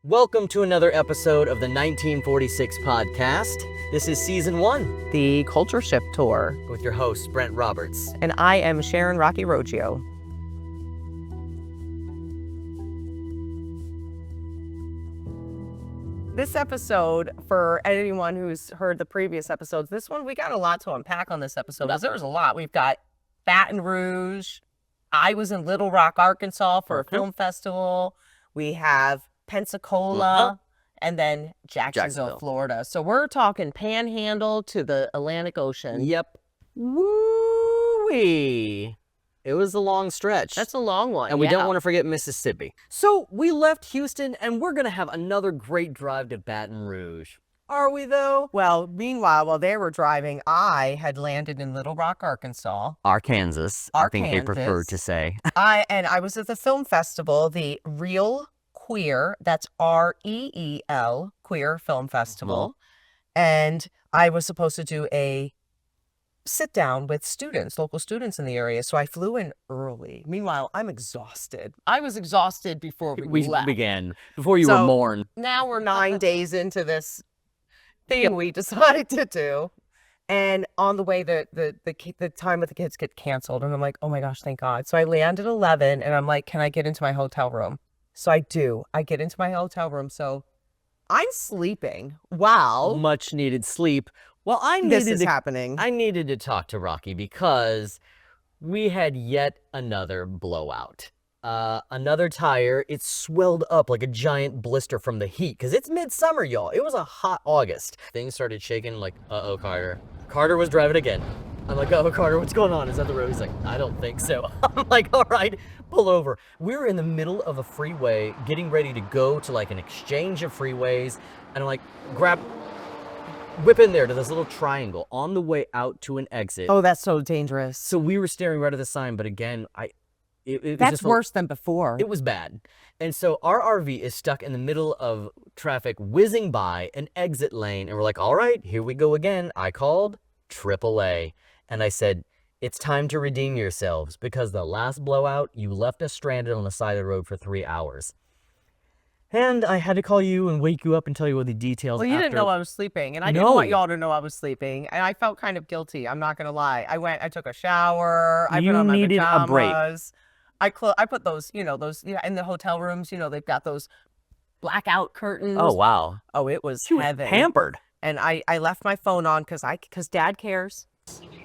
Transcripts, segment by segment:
Welcome to another episode of the 1946 podcast. This is season 1. The Culture Shift Tour. With your host, Brent Roberts. And I am Sharon Rocky Roggio. This episode, for anyone who's heard the previous episodes, this one, we got a lot to unpack on this episode. There was a lot. We've got Baton Rouge. I was in Little Rock, Arkansas for a film festival. We have Pensacola, and then Jacksonville, Florida. So we're talking Panhandle to the Atlantic Ocean. Yep. Woo-wee. It was a long stretch. That's a long one. And we don't want to forget Mississippi. So we left Houston, and we're going to have another great drive to Baton Rouge. Are we, though? Well, meanwhile, while they were driving, I had landed in Little Rock, Arkansas. Arkansas, I think they prefer to say. I was at the film festival, the Real Queer, that's REEL, Queer Film Festival. And I was supposed to do a sit down with students, local students in the area. So I flew in early. Meanwhile, I'm exhausted. I was exhausted before we left. Began, before you were born. Now we're 9 days into this thing we decided to do. And on the way, the time with the kids get canceled. And I'm like, oh my gosh, thank God. So I land at 11 and I'm like, can I get into my hotel room? So I do. I get into my hotel room. So I'm sleeping. Wow. Much needed sleep. Well, I needed to talk to Rocky because we had yet another blowout. Another tire, it swelled up like a giant blister from the heat because it's midsummer, y'all. It was a hot August. Things started shaking like, uh-oh, Carter. Carter was driving again. I'm like, oh, Carter, what's going on? Is that the road? He's like, I don't think so. I'm like, all right, pull over. We were in the middle of a freeway getting ready to go to like an exchange of freeways. And I'm like, whip in there to this little triangle on the way out to an exit. Oh, that's so dangerous. So we were staring right at the sign, but again, that's worse than before. It was bad. And so our RV is stuck in the middle of traffic whizzing by an exit lane. And we're like, all right, here we go again. I called AAA. And I said, it's time to redeem yourselves because the last blowout, you left us stranded on the side of the road for 3 hours. And I had to call you and wake you up and tell you all the details. Well, you didn't know I was sleeping, and I didn't want y'all to know I was sleeping, and I felt kind of guilty. I'm not gonna lie. I took a shower. I put on my pajamas. A break. I put those, in the hotel rooms. They've got those blackout curtains. Oh wow. Oh, it was heaven. Pampered. And I left my phone on because Dad cares.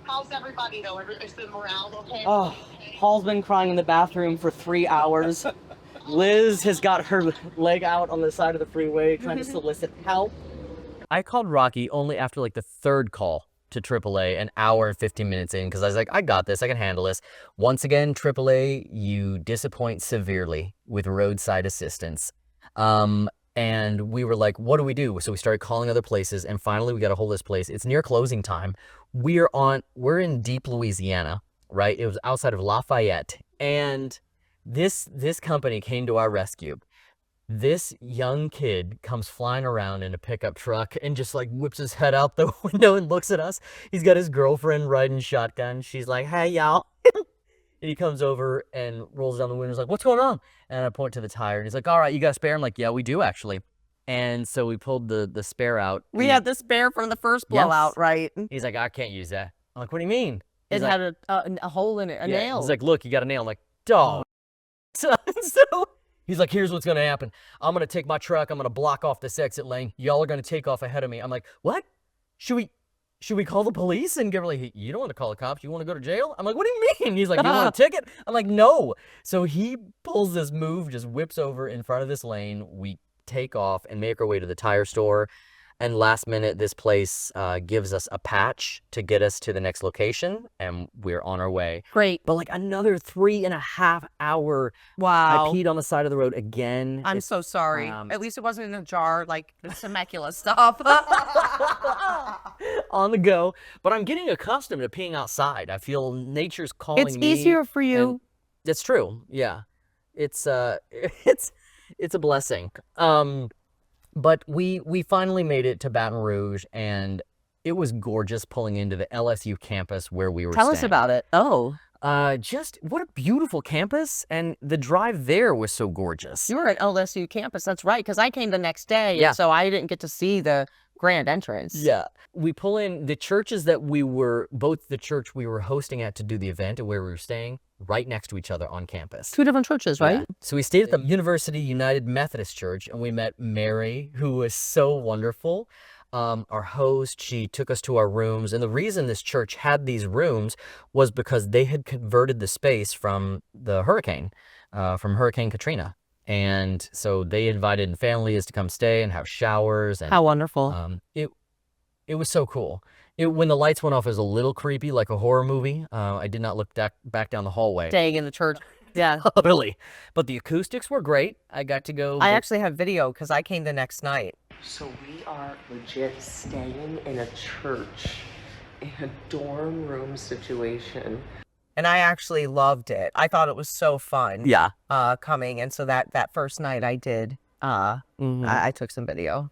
How's everybody though? Is the morale okay? Oh, Paul's been crying in the bathroom for 3 hours. Liz has got her leg out on the side of the freeway trying to solicit help. I called Rocky only after like the third call to AAA, an hour and 15 minutes in, because I was like, I got this, I can handle this. Once again, AAA, you disappoint severely with roadside assistance. And we were like, what do we do? So we started calling other places, and finally we got a hold of this place. It's near closing time. We're in deep Louisiana, right? It was outside of Lafayette, and this company came to our rescue. This young kid comes flying around in a pickup truck and just like whips his head out the window and looks at us. He's got his girlfriend riding shotgun. She's like, hey, y'all. And he comes over and rolls down the window. He's like, what's going on? And I point to the tire. And he's like, all right, you got a spare? I'm like, yeah, we do, actually. And so we pulled the spare out. We had the spare from the first blowout, right? He's like, I can't use that. I'm like, what do you mean? It had a hole in it, a nail. He's like, look, you got a nail. I'm like, dog. So he's like, here's what's going to happen. I'm going to take my truck. I'm going to block off this exit lane. Y'all are going to take off ahead of me. I'm like, what? Should we call the police? And Gabriel's like, you don't want to call the cops. You want to go to jail? I'm like, what do you mean? He's like, you want a ticket? I'm like, no. So he pulls this move, just whips over in front of this lane. We take off and make our way to the tire store. And last minute, this place gives us a patch to get us to the next location. And we're on our way. Great. But like another 3.5 hour. Wow. I peed on the side of the road again. I'm so sorry. At least it wasn't in a jar like the Temecula stuff. On the go. But I'm getting accustomed to peeing outside. I feel nature's calling me. It's easier for you. That's true. Yeah. It's a blessing. But we finally made it to Baton Rouge, and it was gorgeous pulling into the LSU campus where we were Tell staying. us about it. Oh. Just what a beautiful campus, and the drive there was so gorgeous. You were at LSU campus, that's right, because I came the next day, Yeah. and so I didn't get to see the grand entrance. Yeah. We pull in the churches that we were, both the church we were hosting at to do the event and where we were staying, right next to each other on campus. 2 different churches, right? Yeah. So we stayed at the University United Methodist Church, and we met Mary, who was so wonderful. Our host, she took us to our rooms, and the reason this church had these rooms was because they had converted the space from the hurricane, from Hurricane Katrina. And so they invited families to come stay and have showers. And How wonderful. it was so cool. When the lights went off, it was a little creepy, like a horror movie. I did not look back down the hallway. Staying in the church. Yeah. Really. But the acoustics were great. I got to go. I actually have video because I came the next night. So we are legit staying in a church in a dorm room situation. And I actually loved it. I thought it was so fun. Yeah. Coming. And so that first night I did, I took some video.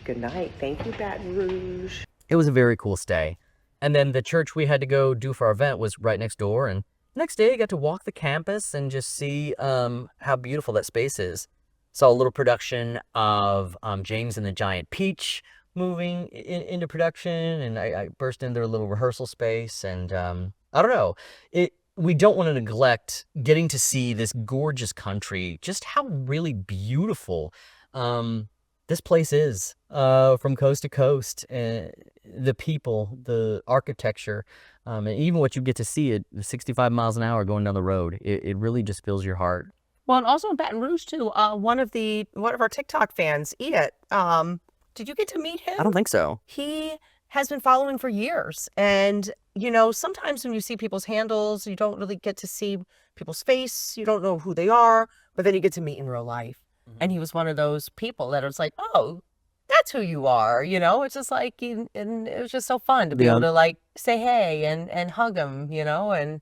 Good night. Thank you, Baton Rouge. It was a very cool stay. And then the church we had to go do for our event was right next door. And next day I got to walk the campus and just see how beautiful that space is. Saw a little production of James and the Giant Peach moving into production, and I burst into their little rehearsal space. And I don't know, we don't want to neglect getting to see this gorgeous country, just how really beautiful this place is, from coast to coast. The people, the architecture, and even what you get to see at 65 miles an hour going down the road, it really just fills your heart. Well, and also in Baton Rouge too. One of our TikTok fans, Edith. Did you get to meet him? I don't think so. He has been following for years, and sometimes when you see people's handles, you don't really get to see people's face. You don't know who they are, but then you get to meet in real life. Mm-hmm. And he was one of those people that was like, "Oh, that's who you are." It's just like, and it was just so fun to be able to like say hey and hug him, and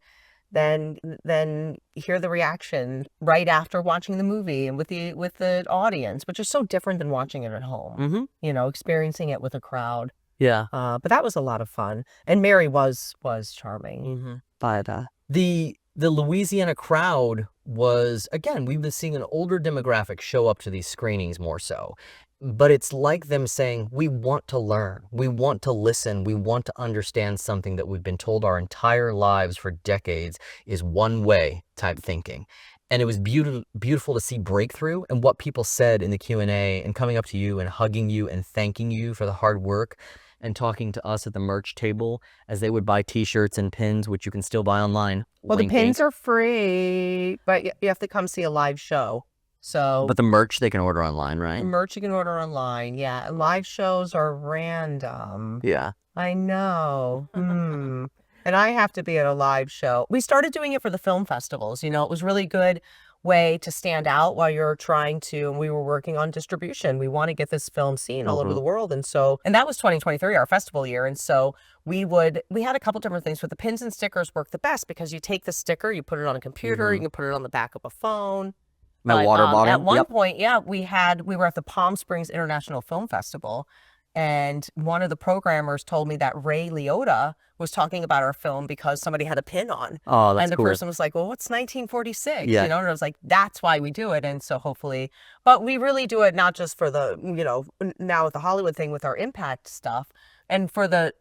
then hear the reaction right after watching the movie and with the audience, which is so different than watching it at home. Mm-hmm. Experiencing it with a crowd. Yeah. But that was a lot of fun, and Mary was charming. Mm-hmm. But the Louisiana crowd was, again, we've been seeing an older demographic show up to these screenings more so. But it's like them saying, we want to learn, we want to listen, we want to understand something that we've been told our entire lives for decades is one way type thinking. And it was beautiful to see breakthrough and what people said in the Q&A and coming up to you and hugging you and thanking you for the hard work and talking to us at the merch table as they would buy t-shirts and pins, which you can still buy online. Well, the pins are free, but you have to come see a live show. So, but the merch they can order online, right? Merch you can order online, yeah. And live shows are random. Yeah. I know. And I have to be at a live show. We started doing it for the film festivals. It was really good way to stand out while you're trying to, and we were working on distribution. We want to get this film seen all over the world. And that was 2023, our festival year. And so we had a couple different things, but the pins and stickers work the best because you take the sticker, you put it on a computer, you can put it on the back of a phone. My water bottle. At one point, yeah, we were at the Palm Springs International Film Festival, and one of the programmers told me that Ray Liotta was talking about our film because somebody had a pin on. Oh, that's cool. And the cool. person was like, well, what's 1946? Yeah. And I was like, that's why we do it. And so hopefully, but we really do it not just for the, now with the Hollywood thing with our impact stuff, and for the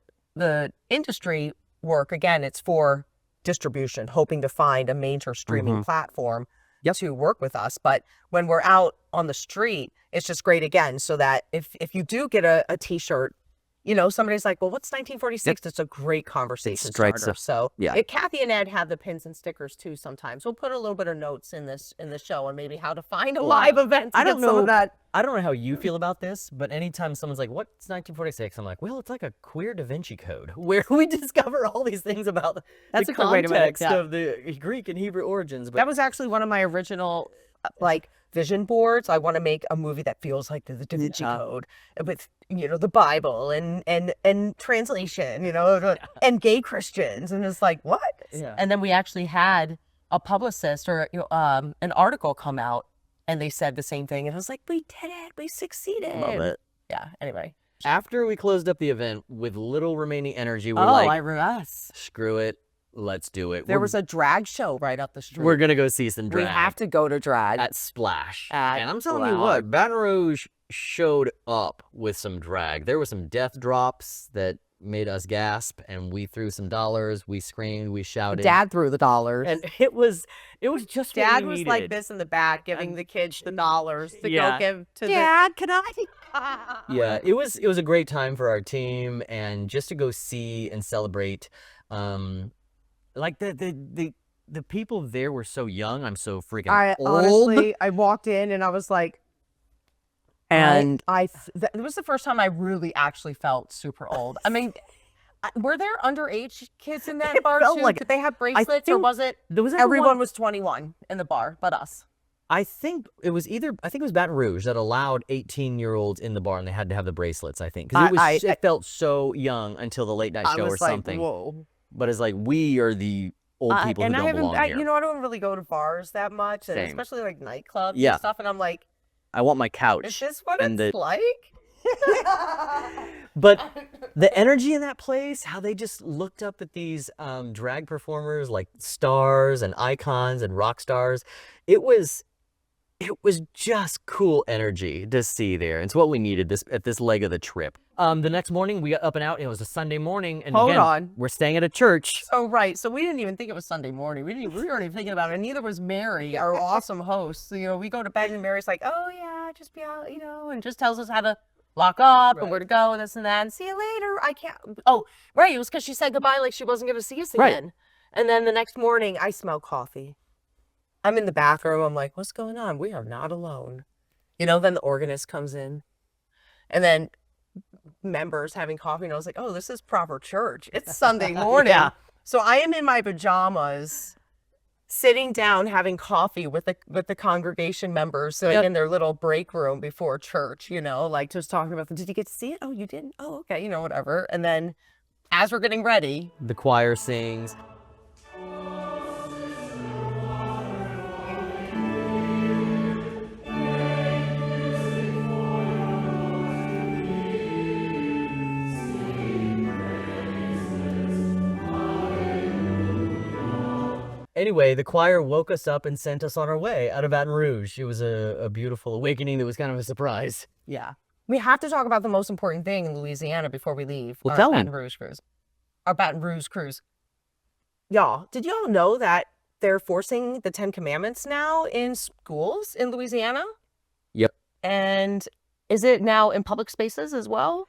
industry work, again, it's for distribution, hoping to find a major streaming platform to work with us. But when we're out on the street, it's just great again, so that if you do get a t-shirt, somebody's like, well, what's 1946? It's a great conversation starter. So yeah, Kathy and Ed have the pins and stickers too. Sometimes we'll put a little bit of notes in the show on maybe how to find a live event. I don't know how you feel about this, but anytime someone's like, what's 1946? I'm like, well, it's like a queer Da Vinci Code where we discover all these things about That's the a good way to put it, context of the Greek and Hebrew origins. But that was actually one of my original vision boards. I want to make a movie that feels like the Da Vinci Code with the Bible and translation, and gay Christians, and it's like, what? Yeah. And then we actually had a publicist or an article come out, and they said the same thing, and I was like, we did it, we succeeded. Love it. Yeah. Anyway, after we closed up the event with little remaining energy, we're like, us. screw it. let's do it. There was a drag show right up the street. We're gonna go see some drag. We have to go to drag. at Splash. At And I'm telling you Splash. what, Baton Rouge showed up with some drag. There were some death drops that made us gasp, and we threw some dollars, we screamed, we shouted. Dad threw the dollars. And it was just what Dad we was needed. like this in the back, giving the kids the dollars to Yeah. go give to Dad, can I? Yeah, it was a great time for our team, and just to go see and celebrate, like the people there were so young. I'm so freaking I old. honestly, I walked in and I was like, And it was the first time I really actually felt super old. I mean, were there underage kids in that It bar felt too? like- Did they have bracelets, or think was it there was everyone was 21 in the bar but us? I think it was Baton Rouge that allowed 18-year-olds in the bar, and they had to have the bracelets. I think because it felt so young until the late night show or something. Whoa. But it's like we are the old people who and I don't haven't, belong here. you know, I don't really go to bars that much, and Same. especially like nightclubs Yeah. and stuff. And I'm like, I want my is couch. this what and it's the- like? But the energy in that place, how they just looked up at these drag performers like stars and icons and rock stars, it was just cool energy to see there. It's what we needed at this leg of the trip. The next morning we got up and out, and it was a Sunday morning, and Hold again, on. we're staying at a church. Oh, right. So we didn't even think it was Sunday morning. We weren't even thinking about it. And neither was Mary, our awesome host. So, you know, we go to bed and Mary's like, oh, yeah, just be out, you know, and just tells us how to lock up and where to go and this and that. And see you later. I can't. Oh, right. It was because she said goodbye like she wasn't going to see us Right. again. And then the next morning, I smell coffee. I'm in the bathroom. I'm like, what's going on? We are not alone. You know, then the organist comes in. And then members having coffee, and I was like, oh, this is proper church. It's Sunday morning. Yeah. So I am in my pajamas, sitting down having coffee with the congregation members, so like in their little break room before church, you know, like just talking about them. Did you get to see it? Oh, you didn't? Oh, okay, you know, whatever. And then as we're getting ready, The choir sings. Anyway, the choir woke us up and sent us on our way out of Baton Rouge. It was a beautiful awakening that was kind of a surprise. yeah, we have to talk about the most important thing in Louisiana before we leave. Well, our tell me. Baton Rouge cruise. Our Baton Rouge cruise. Y'all, did y'all know that they're forcing the 10 Commandments now in schools in Louisiana? Yep. And is it now in public spaces as well?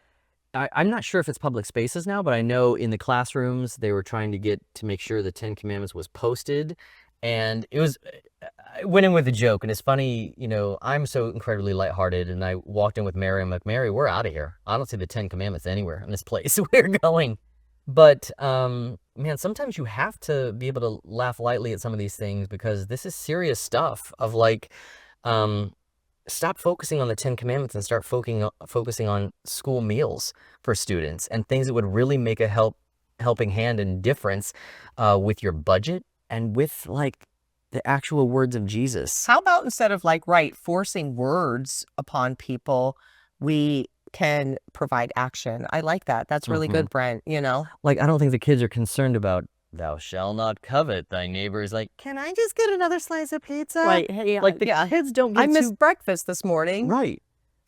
I'm not sure if it's public spaces now, but I know in the classrooms they were trying to make sure the 10 Commandments was posted. And I went in with a joke, and it's funny, you know, I'm so incredibly lighthearted, and I walked in with Mary. I'm like, Mary, we're out of here. I don't see the 10 Commandments anywhere in this place we're going. But, man, sometimes you have to be able to laugh lightly at some of these things, because this is serious stuff of like, stop focusing on the 10 Commandments and start focusing on school meals for students and things that would really make a helping hand and difference with your budget and with like the actual words of Jesus. How about instead of forcing words upon people, we can provide action? I like that. That's really good, Brent, you know? Like, I don't think the kids are concerned about thou shalt not covet thy neighbor's. Like, can I just get another slice of pizza? Right. Hey, Like, the kids don't get I missed breakfast this morning. Right.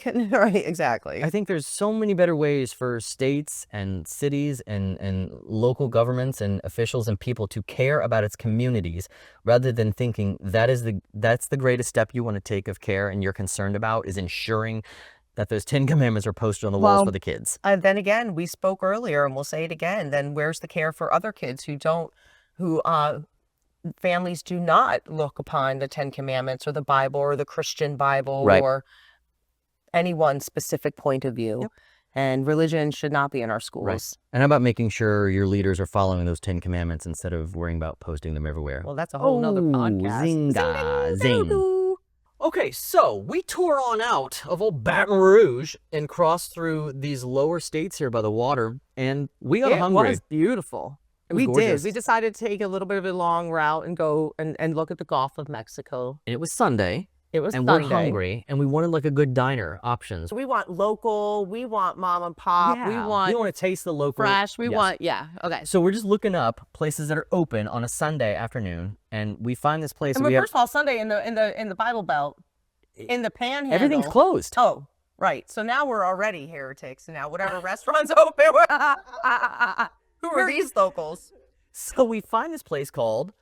Right, exactly. I think there's so many better ways for states and cities and local governments and officials and people to care about its communities, rather than thinking that's the greatest step you want to take of care and you're concerned about is ensuring that those 10 Commandments are posted on the walls for the kids. And then again, we spoke earlier, and we'll say it again. Then where's the care for other kids who families do not look upon the 10 Commandments or the Bible or the Christian Bible Right. or any one specific point of view? Yep. And religion should not be in our schools. Right. And how about making sure your leaders are following those 10 Commandments instead of worrying about posting them everywhere? Well, that's a whole nother podcast. Zinga, zing. Okay, so we tore on out of old Baton Rouge and crossed through these lower states here by the water, and we got hungry. It was beautiful. It was We gorgeous. did. We decided to take a little bit of a long route and go and look at the Gulf of Mexico. And it was Sunday, It was and Sunday. we're hungry, and we wanted like a good diner options. We want local. We want mom and pop. We want we want to taste the local fresh. We yes. want okay. So we're just looking up places that are open on a Sunday afternoon, and we find this place. And we first of all, Sunday in the Bible Belt, in the Panhandle, everything's closed. Oh, right. So now we're already heretics, and now whatever restaurants open, who are these locals? So we find this place called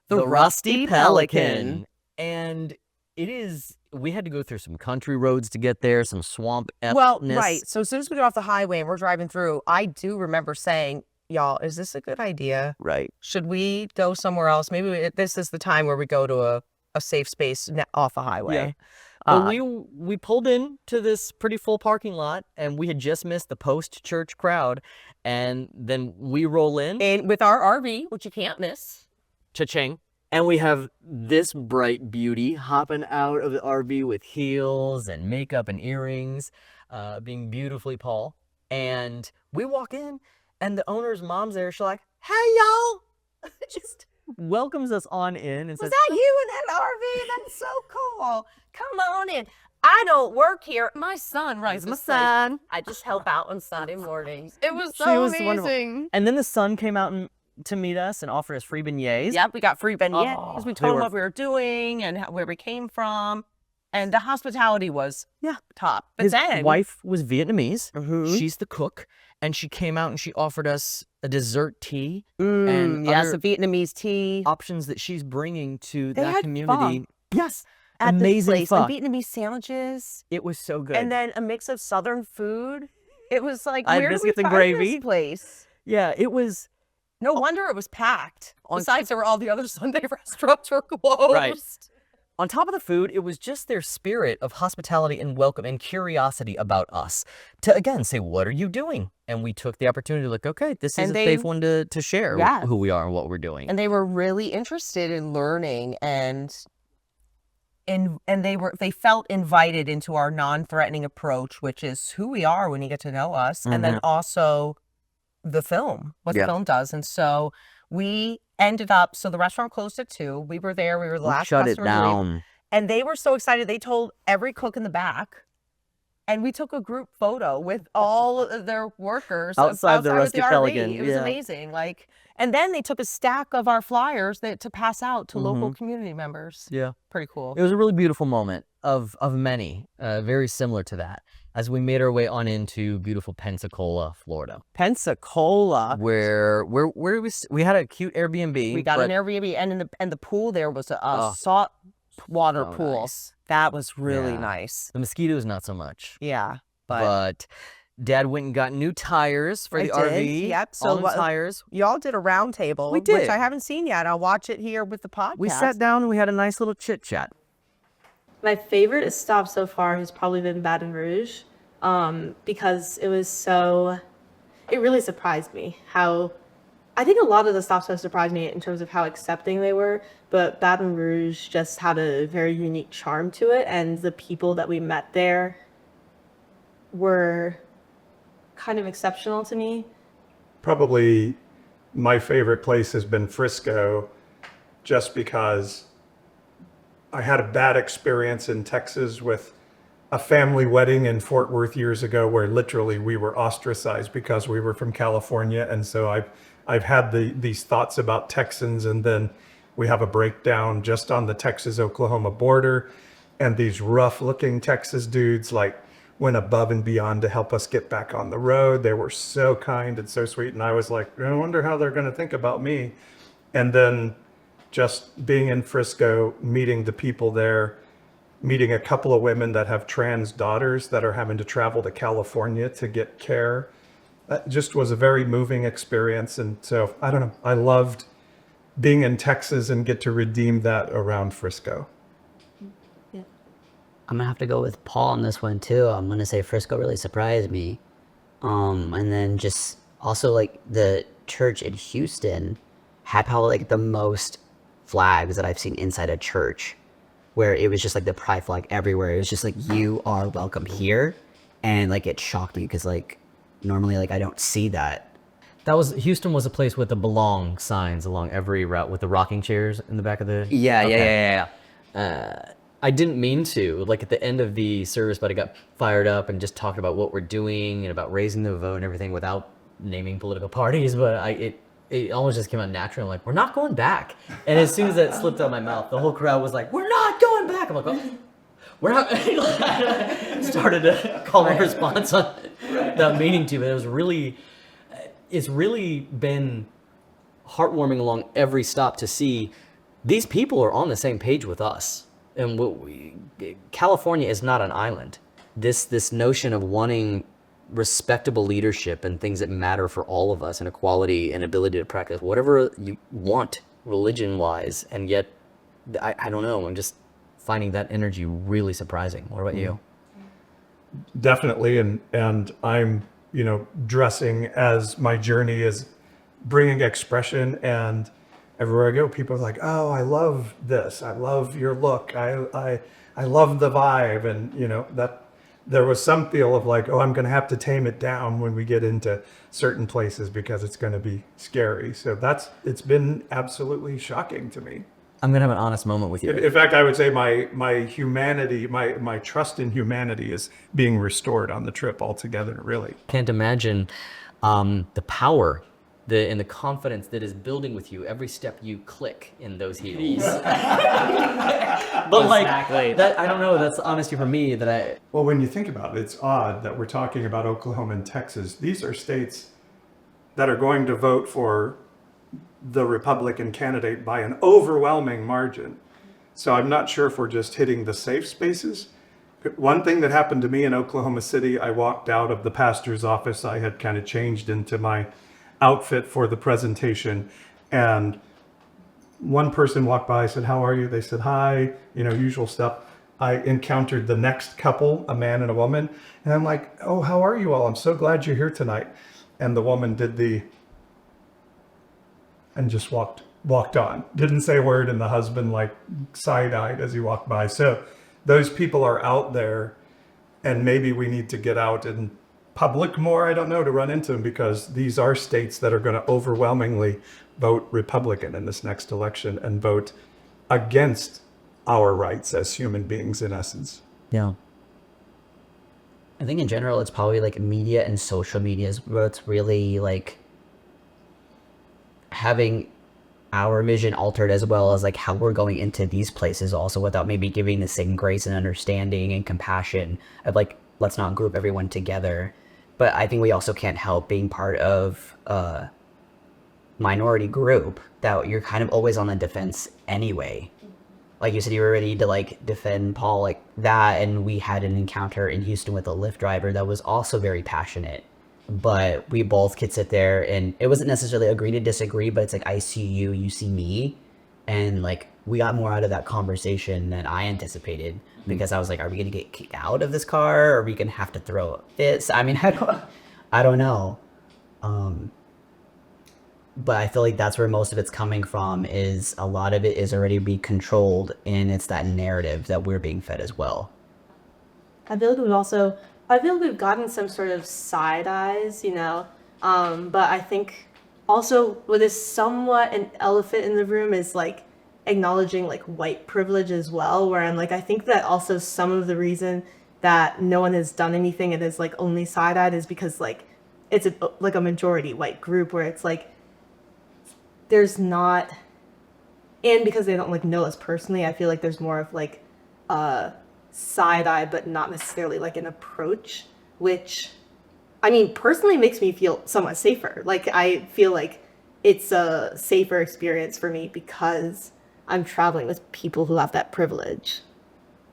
The Rusty Pelican. And it is, we had to go through some country roads to get there, some swamp Well, right. So as soon as we get off the highway and we're driving through, I do remember saying, y'all, is this a good idea? Right. Should we go somewhere else? Maybe this is the time where we go to a safe space off a highway. Well, we pulled in to this pretty full parking lot, and we had just missed the post-church crowd, and then we roll in. And with our RV, which you can't miss. Cha-ching. And we have this bright beauty hopping out of the RV with heels and makeup and earrings, being beautifully Paul. And we walk in, and the owner's mom's there. She's like, "Hey, y'all!" Just welcomes us on in and says, "Was that you in that RV? That's so cool. Come on in. I don't work here. My son runs my son. I just help out on Sunday mornings. It was She so was wonderful. amazing. And then the son came out to meet us and offered us free beignets. Yep, we got free beignets. Oh, we they told were- them what we were doing and where we came from. And the hospitality was top. But His then wife was Vietnamese. Mhm. She's the cook. And she came out and she offered us a dessert tea and yes, other a Vietnamese tea. options that she's bringing to They that had community. pho Yes. at this amazing place. pho. And Vietnamese sandwiches. It was so good. And then a mix of Southern food. It was like, I had where did we biscuits and find gravy. this place? yeah, it was. No wonder it was packed. Besides, there were all the other Sunday restaurants were closed. Right. On top of the food, it was just their spirit of hospitality and welcome and curiosity about us to, again, say, what are you doing? And we took the opportunity to look, okay, this is And a they- safe one to share Yeah. who we are and what we're doing. And they were really interested in learning and they felt invited into our non-threatening approach, which is who we are when you get to know us, and then also the film, what the film does. And so we ended up, so the restaurant closed at 2. We were there. We were the last shut it customer to leave. down. And they were so excited. They told every cook in the back. And we took a group photo with all of their workers Outside the with Rusty RV. Pelican, It was yeah. amazing. And then they took a stack of our flyers to pass out to local community members. Yeah. Pretty cool. It was a really beautiful moment of many, very similar to that, as we made our way on into beautiful Pensacola, Florida, Pensacola. where we had a cute Airbnb. We got but an Airbnb, and the pool there was a Oh, salt water so pool. nice. That was really Yeah. nice. The mosquitoes, not so much. Yeah, But Dad went and got new tires for I the did, RV. yep. So all new what- tires. y'all did a round table, We which did. I haven't seen yet. I'll watch it here with the podcast. We sat down and we had a nice little chit chat. My favorite stop so far has probably been Baton Rouge, because it really surprised me how, I think a lot of the stops have surprised me in terms of how accepting they were, but Baton Rouge just had a very unique charm to it, and the people that we met there were kind of exceptional to me. Probably my favorite place has been Frisco, just because I had a bad experience in Texas with a family wedding in Fort Worth years ago where literally we were ostracized because we were from California. And so I've had these thoughts about Texans, and then we have a breakdown just on the Texas-Oklahoma border, and these rough-looking Texas dudes went above and beyond to help us get back on the road. They were so kind and so sweet, and I was like, I wonder how they're going to think about me. And then just being in Frisco, meeting the people there, meeting a couple of women that have trans daughters that are having to travel to California to get care. That just was a very moving experience. And so, I don't know, I loved being in Texas and get to redeem that around Frisco. I'm gonna have to go with Paul on this one too. I'm gonna say Frisco really surprised me. And then just also the church in Houston had probably the most flags that I've seen inside a church, where it was just the pride flag everywhere. It was just you are welcome here. And it shocked me because normally I don't see that. Houston was a place with the belong signs along every route with the rocking chairs in the back of the. Yeah. Okay. I didn't mean to, like at the end of the service, but I got fired up and just talked about what we're doing and about raising the vote and everything without naming political parties. But it almost just came out natural. Like, we're not going back. And as soon as that slipped out of my mouth, the whole crowd was like, we're not going back. I'm like, oh, we're not. Started a call and response on without meaning to. But it's really been heartwarming along every stop to see these people are on the same page with us. And California is not an island. This notion of wanting respectable leadership and things that matter for all of us, and equality and ability to practice whatever you want religion-wise, and yet I don't know. I'm just finding that energy really surprising. What about you? Definitely, and I'm dressing as my journey is bringing expression, and everywhere I go, people are like, "Oh, I love this. I love your look. I love the vibe." And that there was some feel of like, "Oh, I'm going to have to tame it down when we get into certain places because it's going to be scary." So it's been absolutely shocking to me. I'm gonna have an honest moment with you. In fact, I would say my humanity, my trust in humanity is being restored on the trip altogether. Really, Can't imagine the power and the confidence that is building with you every step you click in those heels. But like that, I don't know. That's honesty for me. Well, when you think about it, it's odd that we're talking about Oklahoma and Texas. These are states that are going to vote for the Republican candidate by an overwhelming margin. So I'm not sure if we're just hitting the safe spaces. One thing that happened to me in Oklahoma City, I walked out of the pastor's office. I had kind of changed into my outfit for the presentation, and one person walked by. I said, "How are you?" They said, "Hi," usual stuff. I encountered the next couple, a man and a woman, and I'm like, "Oh, how are you all? I'm so glad you're here tonight." And the woman did and just walked on. Didn't say a word, and the husband like side-eyed as he walked by. So those people are out there, and maybe we need to get out in public more, I don't know, to run into them, because these are states that are going to overwhelmingly vote Republican in this next election and vote against our rights as human beings, in essence. Yeah. I think in general, it's probably like media and social media is what's really like having our vision altered, as well as like how we're going into these places also, without maybe giving the same grace and understanding and compassion of like, let's not group everyone together. But I think we also can't help being part of a minority group that you're kind of always on the defense anyway. Like you said, you were ready to like defend Paul like that. And we had an encounter in Houston with a Lyft driver that was also very passionate. But we both could sit there, and it wasn't necessarily agree to disagree, but it's like, I see you, you see me. And like, we got more out of that conversation than I anticipated, because I was like, are we going to get kicked out of this car? Or are we going to have to throw fits? I mean, I don't know. But I feel like that's where most of it's coming from, is a lot of it is already be controlled, and it's that narrative that we're being fed as well. I feel like we've gotten some sort of side eyes, but I think also what is somewhat an elephant in the room is like acknowledging like white privilege as well, where I'm like, I think that also some of the reason that no one has done anything and is like only side eyed is because like it's like a majority white group, where it's like there's not, and because they don't like know us personally, I feel like there's more of like side eye, but not necessarily like an approach, which I mean personally makes me feel somewhat safer. Like I feel like it's a safer experience for me because I'm traveling with people who have that privilege,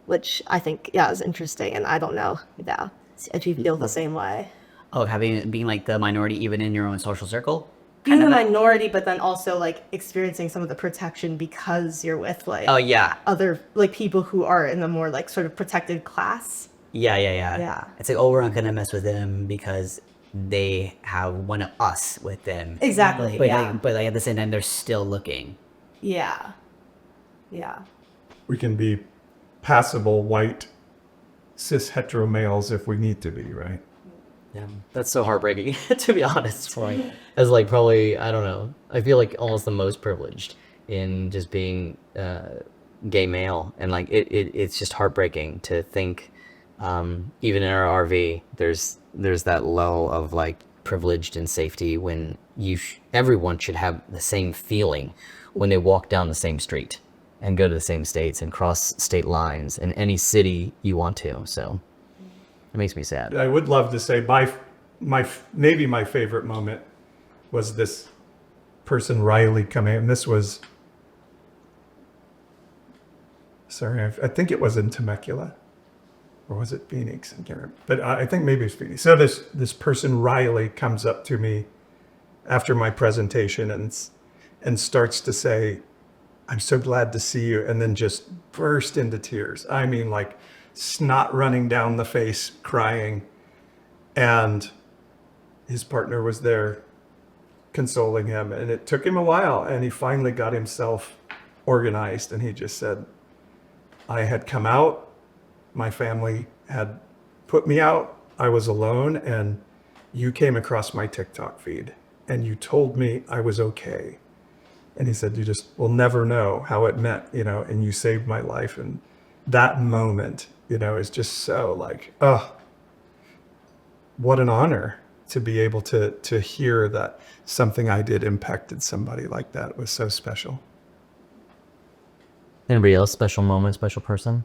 which I think is interesting. And I don't know if you feel the same way. Oh, being like the minority even in your own social circle? Being a minority, but then also like experiencing some of the protection because you're with like other like people who are in the more like sort of protected class. Yeah. It's like, oh, we're not gonna mess with them because they have one of us with them. Exactly. But like at the same time, they're still looking. Yeah. We can be passable white cis hetero males if we need to be, right? Yeah, that's so heartbreaking, to be honest. As like probably, I don't know, I feel like almost the most privileged in just being gay male, and like it's just heartbreaking to think, even in our RV, there's that lull of like privileged and safety when everyone should have the same feeling when they walk down the same street and go to the same states and cross state lines in any city you want to. So it makes me sad. I would love to say maybe my favorite moment was this person Riley coming, and this was, sorry, I think it was in Temecula, or was it Phoenix? I can't remember, but I think maybe it's Phoenix. So this person Riley comes up to me after my presentation and starts to say, "I'm so glad to see you," and then just burst into tears. I mean, like snot running down the face, crying. And his partner was there consoling him, and it took him a while, and he finally got himself organized, and he just said, "I had come out, my family had put me out, I was alone, and you came across my TikTok feed and you told me I was okay." And he said, "You just will never know how it meant, and you saved my life." And that moment, is just so like, oh, what an honor to be able to hear that something I did impacted somebody like that. It was so special. Anybody else? Special moment, special person?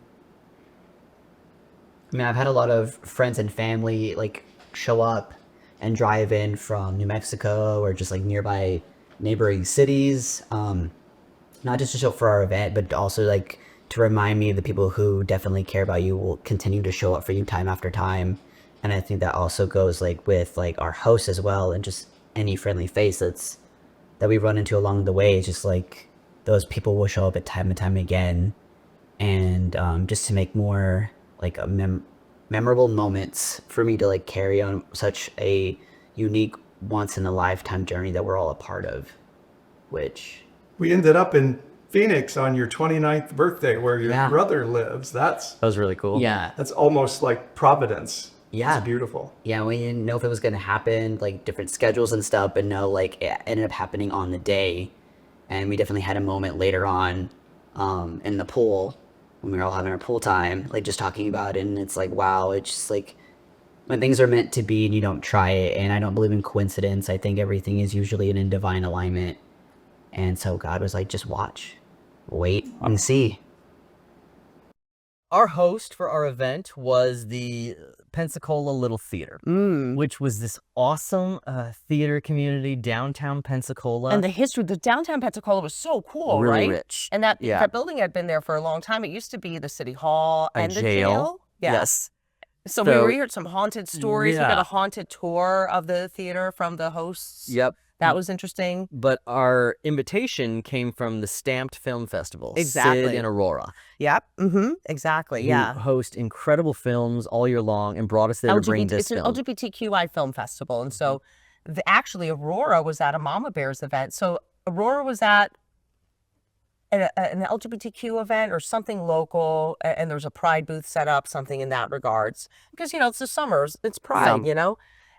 I mean, I've had a lot of friends and family like show up and drive in from New Mexico or just like nearby neighboring cities, not just to show up for our event, but also like to remind me of the people who definitely care about you will continue to show up for you time after time. And I think that also goes like with like our hosts as well, and just any friendly face that we run into along the way. It's just like those people will show up at time and time again, and just to make more like memorable moments for me to like carry on such a unique once in a lifetime journey that we're all a part of. Which we ended up in Phoenix on your 29th birthday where your brother lives. That was really cool. Yeah. That's almost like Providence. Yeah. It's beautiful. Yeah, we didn't know if it was going to happen, like different schedules and stuff, but no, like it ended up happening on the day. And we definitely had a moment later on in the pool when we were all having our pool time, like just talking about it. And it's like, wow, it's just like when things are meant to be and you don't try it. And I don't believe in coincidence. I think everything is usually in divine alignment. And so God was like, just watch, wait and see. Our host for our event was the Pensacola Little Theater, which was this awesome theater community downtown Pensacola. And the downtown Pensacola was so cool, really right? rich. And that building had been there for a long time. It used to be the city hall and the jail. Yeah. Yes. So we heard some haunted stories. We got a haunted tour of the theater from the hosts. Yep. That was interesting. But our invitation came from the Stamped Film Festival. Exactly. Sid and Aurora. Yep. Exactly. Who host incredible films all year long and brought us there to bring this film. It's an LGBTQI film festival. And so actually Aurora was at a Mama Bears event. So Aurora was at an LGBTQ event or something local, and there's a Pride booth set up, something in that regards. Because, it's the summers, it's Pride,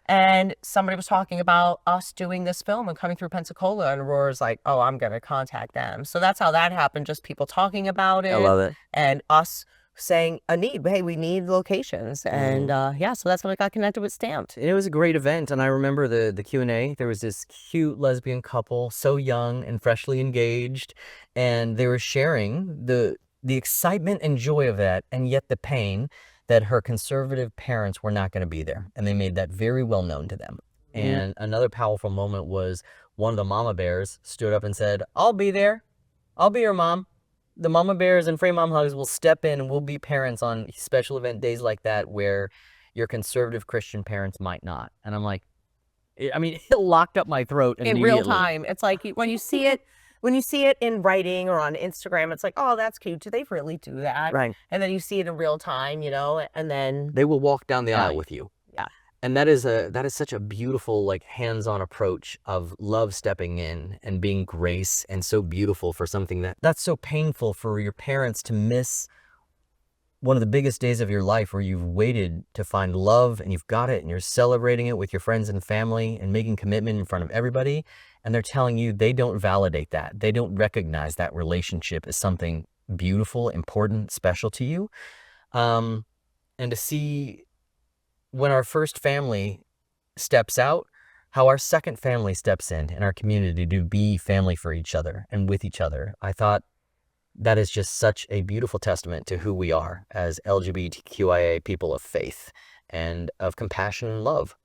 And somebody was talking about us doing this film and coming through Pensacola, and Aurora's like, oh, I'm going to contact them. So that's how that happened, just people talking about it. I love it. And us saying a need, hey, we need locations. And so that's how we got connected with Stamped. It was a great event, and I remember the Q&A. There was this cute lesbian couple, so young and freshly engaged, and they were sharing the excitement and joy of that, and yet the pain that her conservative parents were not going to be there. And they made that very well known to them. And another powerful moment was one of the Mama Bears stood up and said, I'll be there. I'll be your mom. The Mama Bears and Free Mom Hugs will step in and we'll be parents on special event days like that where your conservative Christian parents might not. And I'm like, I mean, it locked up my throat in real time. It's like when you see it, in writing or on Instagram, it's like, oh, that's cute. Do they really do that? Right. And then you see it in real time, and then they will walk down the aisle with you. Yeah. And that is such a beautiful, like, hands-on approach of love stepping in and being grace, and so beautiful for something that's so painful for your parents to miss one of the biggest days of your life where you've waited to find love and you've got it and you're celebrating it with your friends and family and making commitment in front of everybody. And they're telling you they don't validate that. They don't recognize that relationship as something beautiful, important, special to you. And to see when our first family steps out, how our second family steps in our community to be family for each other and with each other. I thought that is just such a beautiful testament to who we are as LGBTQIA people of faith and of compassion and love.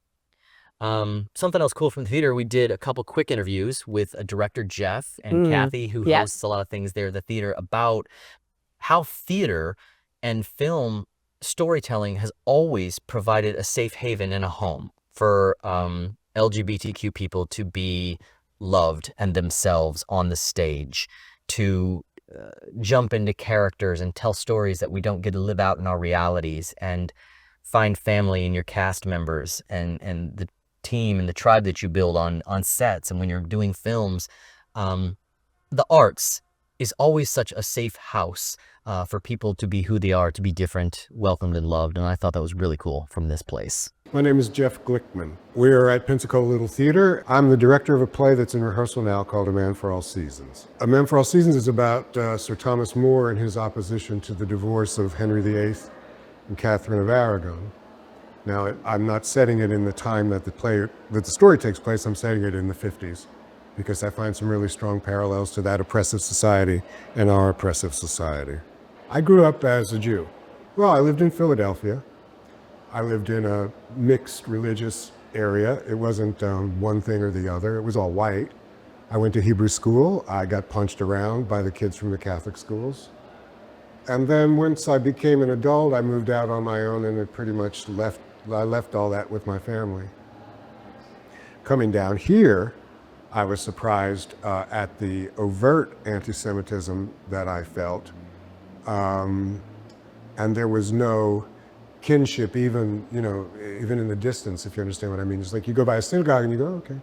Something else cool from the theater, we did a couple quick interviews with a director, Jeff, and Kathy, who yes. hosts a lot of things there at the theater, about how theater and film storytelling has always provided a safe haven and a home for LGBTQ people to be loved and themselves on the stage, to jump into characters and tell stories that we don't get to live out in our realities, and find family in your cast members and the team and the tribe that you build on sets and when you're doing films. The arts is always such a safe house for people to be who they are, to be different, welcomed and loved, and I thought that was really cool from this place. My name is Jeff Glickman. We're at Pensacola Little Theater. I'm the director of a play that's in rehearsal now called A Man for All Seasons. A Man for All Seasons is about Sir Thomas More and his opposition to the divorce of Henry VIII and Catherine of Aragon. Now, I'm not setting it in the time that the story takes place. I'm setting it in the 50s because I find some really strong parallels to that oppressive society and our oppressive society. I grew up as a Jew. Well, I lived in Philadelphia. I lived in a mixed religious area. It wasn't one thing or the other. It was all white. I went to Hebrew school. I got punched around by the kids from the Catholic schools. And then once I became an adult, I moved out on my own, and it pretty much I left all that with my family. Coming down here, I was surprised at the overt anti-Semitism that I felt. And there was no kinship, even in the distance, if you understand what I mean. It's like you go by a synagogue and you go, okay.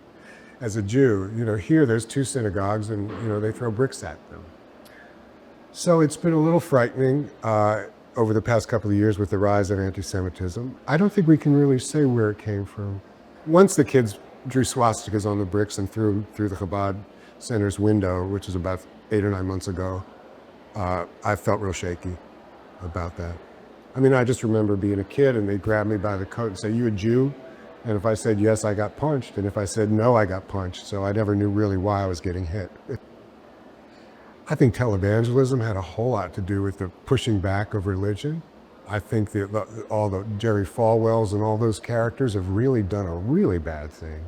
As a Jew, here there's 2 synagogues and, they throw bricks at them. So it's been a little frightening over the past couple of years with the rise of anti-Semitism. I don't think we can really say where it came from. Once the kids drew swastikas on the bricks and threw them through the Chabad Center's window, which was about 8 or 9 months ago, I felt real shaky about that. I mean, I just remember being a kid and they'd grab me by the coat and say, "You a Jew?" And if I said yes, I got punched. And if I said no, I got punched. So I never knew really why I was getting hit. I think televangelism had a whole lot to do with the pushing back of religion. I think that all the Jerry Falwells and all those characters have really done a really bad thing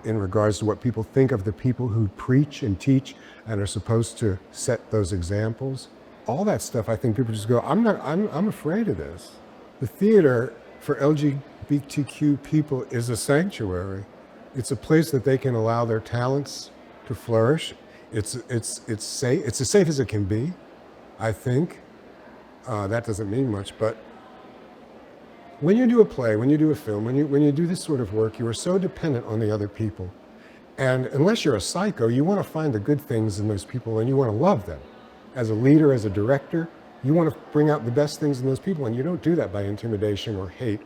in regards to what people think of the people who preach and teach and are supposed to set those examples. All that stuff, I think people just go, I'm afraid of this. The theater for LGBTQ people is a sanctuary. It's a place that they can allow their talents to flourish. It's safe. It's as safe as it can be, I think. That doesn't mean much, but when you do a play, when you do a film, when you do this sort of work, you are so dependent on the other people. And unless you're a psycho, you want to find the good things in those people and you want to love them. As a leader, as a director, you want to bring out the best things in those people, and you don't do that by intimidation or hate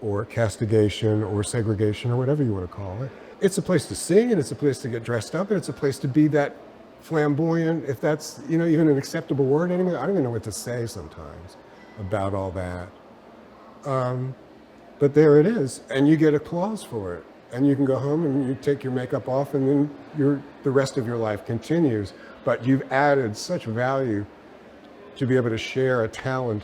or castigation or segregation or whatever you want to call it. It's a place to sing and it's a place to get dressed up and it's a place to be that flamboyant, if that's even an acceptable word anymore. I don't even know what to say sometimes about all that. But there it is, and you get applause for it. And you can go home and you take your makeup off and then the rest of your life continues. But you've added such value to be able to share a talent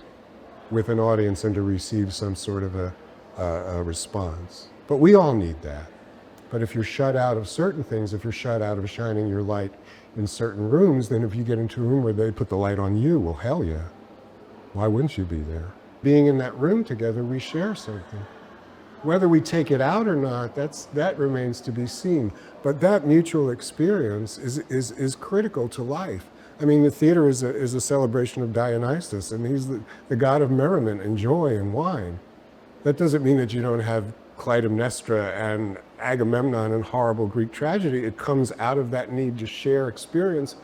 with an audience and to receive some sort of a response. But we all need that. But if you're shut out of certain things, if you're shut out of shining your light in certain rooms, then if you get into a room where they put the light on you, well, hell yeah. Why wouldn't you be there? Being in that room together, we share something. Whether we take it out or not, that remains to be seen. But that mutual experience is critical to life. I mean, the theater is a celebration of Dionysus, and he's the god of merriment and joy and wine. That doesn't mean that you don't have Clytemnestra and Agamemnon and horrible Greek tragedy. It comes out of that need to share experience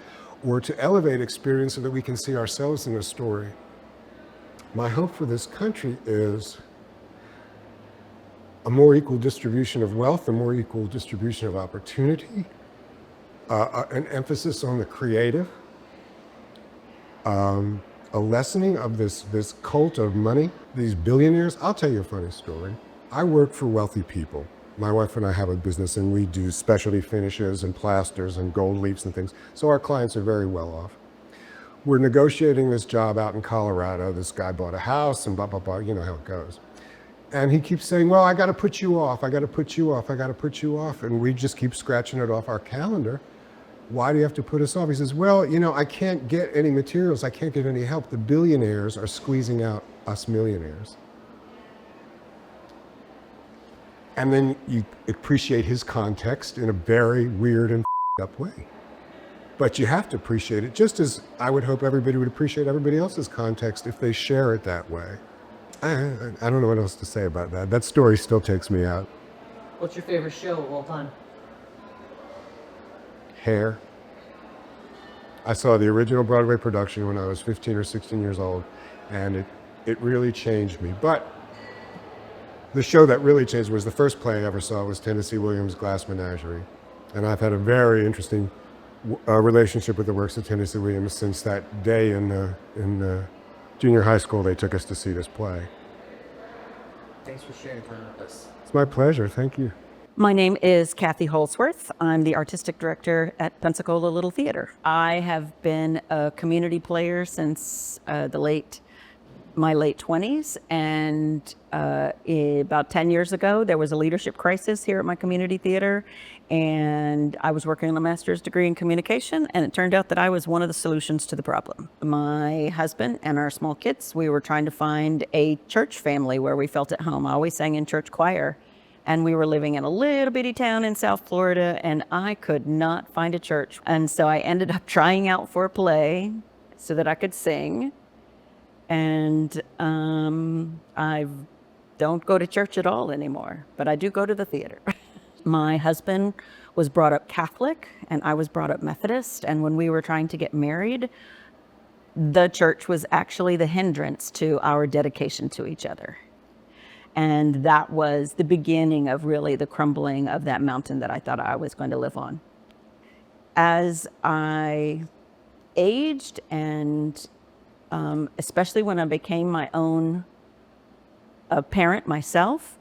or to elevate experience so that we can see ourselves in a story. My hope for this country is a more equal distribution of wealth, a more equal distribution of opportunity, an emphasis on the creative, a lessening of this cult of money, these billionaires. I'll tell you a funny story. I work for wealthy people. My wife and I have a business and we do specialty finishes and plasters and gold leafs and things. So our clients are very well off. We're negotiating this job out in Colorado. This guy bought a house and blah, blah, blah, you know how it goes. And he keeps saying, well, I got to put you off. I got to put you off. I got to put you off. And we just keep scratching it off our calendar. Why do you have to put us off? He says, well, you know, I can't get any materials. I can't get any help. The billionaires are squeezing out us millionaires. And then you appreciate his context in a very weird and up way. But you have to appreciate it, just as I would hope everybody would appreciate everybody else's context if they share it that way. I don't know what else to say about that. That story still takes me out. What's your favorite show of all time? Hair. I saw the original Broadway production when I was 15 or 16 years old, and it really changed me. But the show that really changed was the first play I ever saw was Tennessee Williams' Glass Menagerie. And I've had a very interesting relationship with the works of Tennessee Williams since that day in junior high school they took us to see this play. Thanks for sharing time with us. It's my pleasure. Thank you. My name is Kathy Holsworth. I'm the artistic director at Pensacola Little Theater. I have been a community player since my late 20s, and about 10 years ago there was a leadership crisis here at my community theater, and I was working on a master's degree in communication, and it turned out that I was one of the solutions to the problem. My husband and our small kids, we were trying to find a church family where we felt at home. I always sang in church choir, and we were living in a little bitty town in South Florida, and I could not find a church. And so I ended up trying out for a play so that I could sing. And I don't go to church at all anymore, but I do go to the theater. My husband was brought up Catholic and I was brought up Methodist. And when we were trying to get married, the church was actually the hindrance to our dedication to each other. And that was the beginning of really the crumbling of that mountain that I thought I was going to live on. As I aged and especially when I became my own parent myself,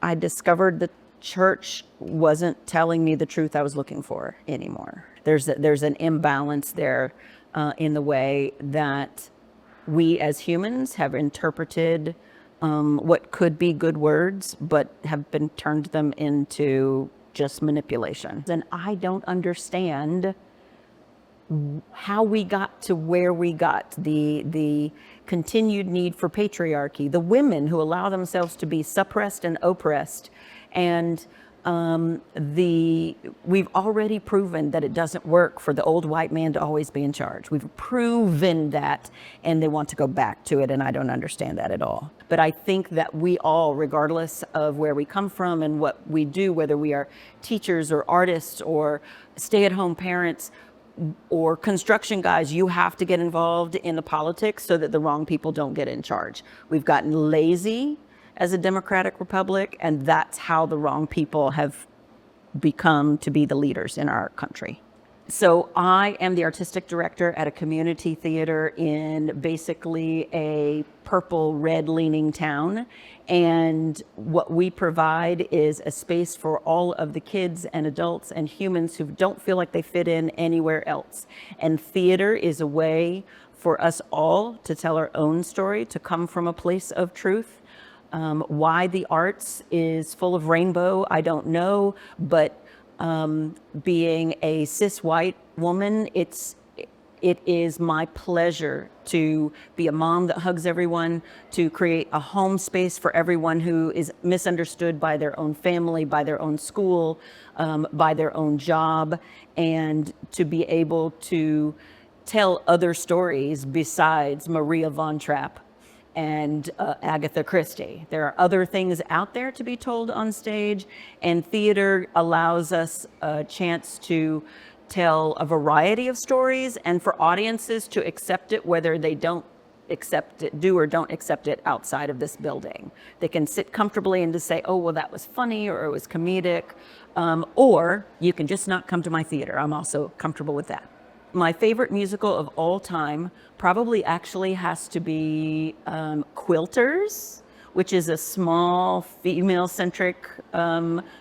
I discovered the church wasn't telling me the truth I was looking for anymore. There's an imbalance there in the way that we as humans have interpreted what could be good words, but have been turned them into just manipulation. And I don't understand how we got to where we got, the continued need for patriarchy, the women who allow themselves to be suppressed and oppressed, and we've already proven that it doesn't work for the old white man to always be in charge. We've proven that, and they want to go back to it, and I don't understand that at all. But I think that we all, regardless of where we come from and what we do, whether we are teachers or artists or stay-at-home parents, or construction guys, you have to get involved in the politics so that the wrong people don't get in charge. We've gotten lazy as a democratic republic, and that's how the wrong people have become to be the leaders in our country. So I am the artistic director at a community theater in basically a purple red leaning town. And what we provide is a space for all of the kids and adults and humans who don't feel like they fit in anywhere else. And theater is a way for us all to tell our own story, to come from a place of truth. Why the arts is full of rainbow, I don't know, but being a cis white woman, it is my pleasure to be a mom that hugs everyone, to create a home space for everyone who is misunderstood by their own family, by their own school, by their own job, and to be able to tell other stories besides Maria von Trapp and Agatha Christie. There are other things out there to be told on stage, and theater allows us a chance to tell a variety of stories and for audiences to accept it whether they don't accept it, do or don't accept it outside of this building. They can sit comfortably and just say, oh, well, that was funny or it was comedic, or you can just not come to my theater. I'm also comfortable with that. My favorite musical of all time probably actually has to be Quilters, which is a small female-centric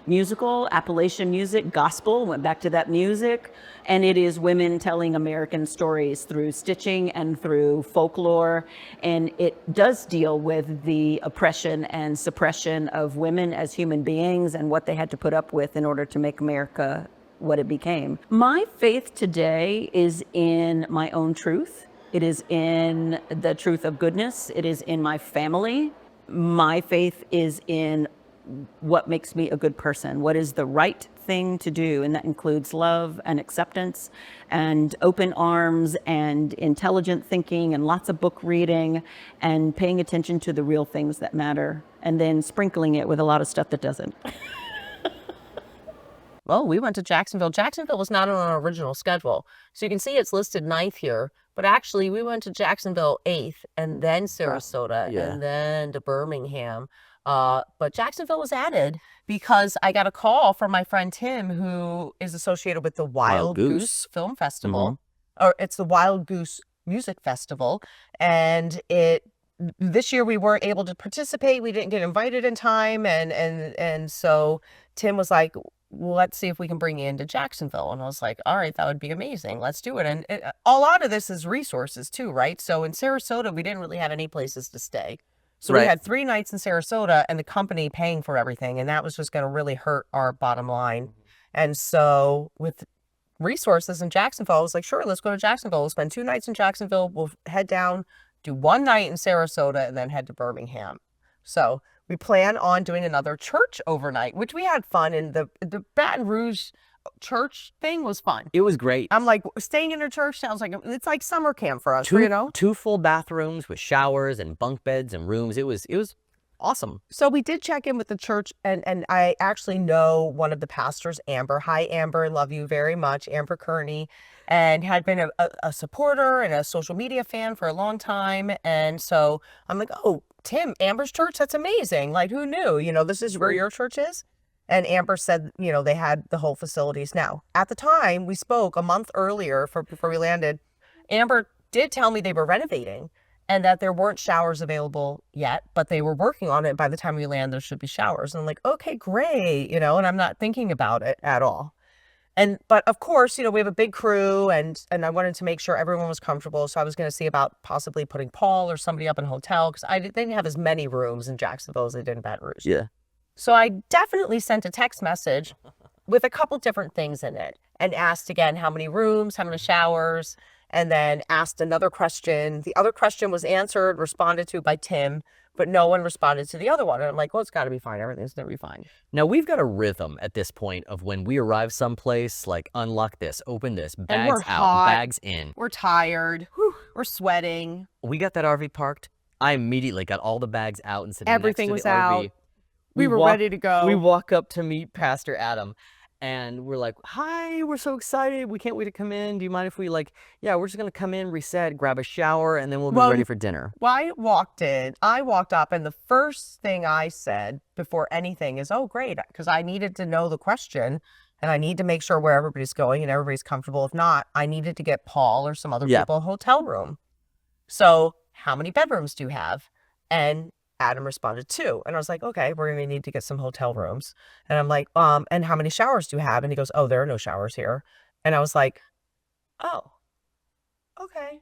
musical, Appalachian music, gospel, went back to that music. And it is women telling American stories through stitching and through folklore. And it does deal with the oppression and suppression of women as human beings and what they had to put up with in order to make America what it became. My faith today is in my own truth. It is in the truth of goodness. It is in my family. My faith is in what makes me a good person, what is the right thing to do, and that includes love and acceptance and open arms and intelligent thinking and lots of book reading and paying attention to the real things that matter, and then sprinkling it with a lot of stuff that doesn't. Well, we went to Jacksonville. Jacksonville was not on our original schedule. So you can see it's listed 9th here, but actually we went to Jacksonville 8th and then Sarasota and then to Birmingham. But Jacksonville was added because I got a call from my friend Tim, who is associated with the Wild Goose Film Festival, or it's the Wild Goose Music Festival. And this year we weren't able to participate. We didn't get invited in time. And so Tim was like, let's see if we can bring you into Jacksonville. And I was like, all right, that would be amazing. Let's do it. And a lot of this is resources too, right? So in Sarasota, we didn't really have any places to stay. So we had 3 nights in Sarasota and the company paying for everything. And that was just going to really hurt our bottom line. And so with resources in Jacksonville, I was like, sure, let's go to Jacksonville. We'll spend 2 nights in Jacksonville. We'll head down, do 1 night in Sarasota, and then head to Birmingham. So we plan on doing another church overnight, which we had fun. And the Baton Rouge church thing was fun. It was great. I'm like, staying in a church sounds like it's like summer camp for us, 2 full bathrooms with showers and bunk beds and rooms. It was awesome. So we did check in with the church, and I actually know one of the pastors, Amber. Hi, Amber. Love you very much. Amber Kearney. And had been a supporter and a social media fan for a long time. And so I'm like, oh, Tim, Amber's church, that's amazing. Like, who knew? You know, this is where your church is? And Amber said, you know, they had the whole facilities. Now, at the time we spoke a month earlier before we landed, Amber did tell me they were renovating and that there weren't showers available yet, but they were working on it. By the time we land, there should be showers. And I'm like, okay, great. You know, and I'm not thinking about it at all. But of course, you know, we have a big crew and I wanted to make sure everyone was comfortable. So I was going to see about possibly putting Paul or somebody up in a hotel because they didn't have as many rooms in Jacksonville as they did in Baton Rouge. Yeah. So I definitely sent a text message with a couple different things in it and asked again, how many rooms, how many showers, and then asked another question. The other question was answered, responded to by Tim, but no one responded to the other one. And I'm like, well, it's got to be fine. Everything's going to be fine. Now, we've got a rhythm at this point of when we arrive someplace, like unlock this, open this, bags out, hot. bags in. We're tired. We're sweating. We got that RV parked. I immediately got all the bags out and sitting Everything next was to the RV. out. We were ready to go. We walk up to meet Pastor Adam. And we're like, hi, we're so excited. We can't wait to come in. Do you mind if we we're just going to come in, reset, grab a shower, and then we'll be ready for dinner. I walked up, and the first thing I said before anything is, oh, great, because I needed to know the question, and I need to make sure where everybody's going and everybody's comfortable. If not, I needed to get Paul or some other people a hotel room. So how many bedrooms do you have? And Adam responded 2. And I was like, okay, we're going to need to get some hotel rooms. And I'm like, and how many showers do you have? And he goes, oh, there are no showers here. And I was like, oh, okay.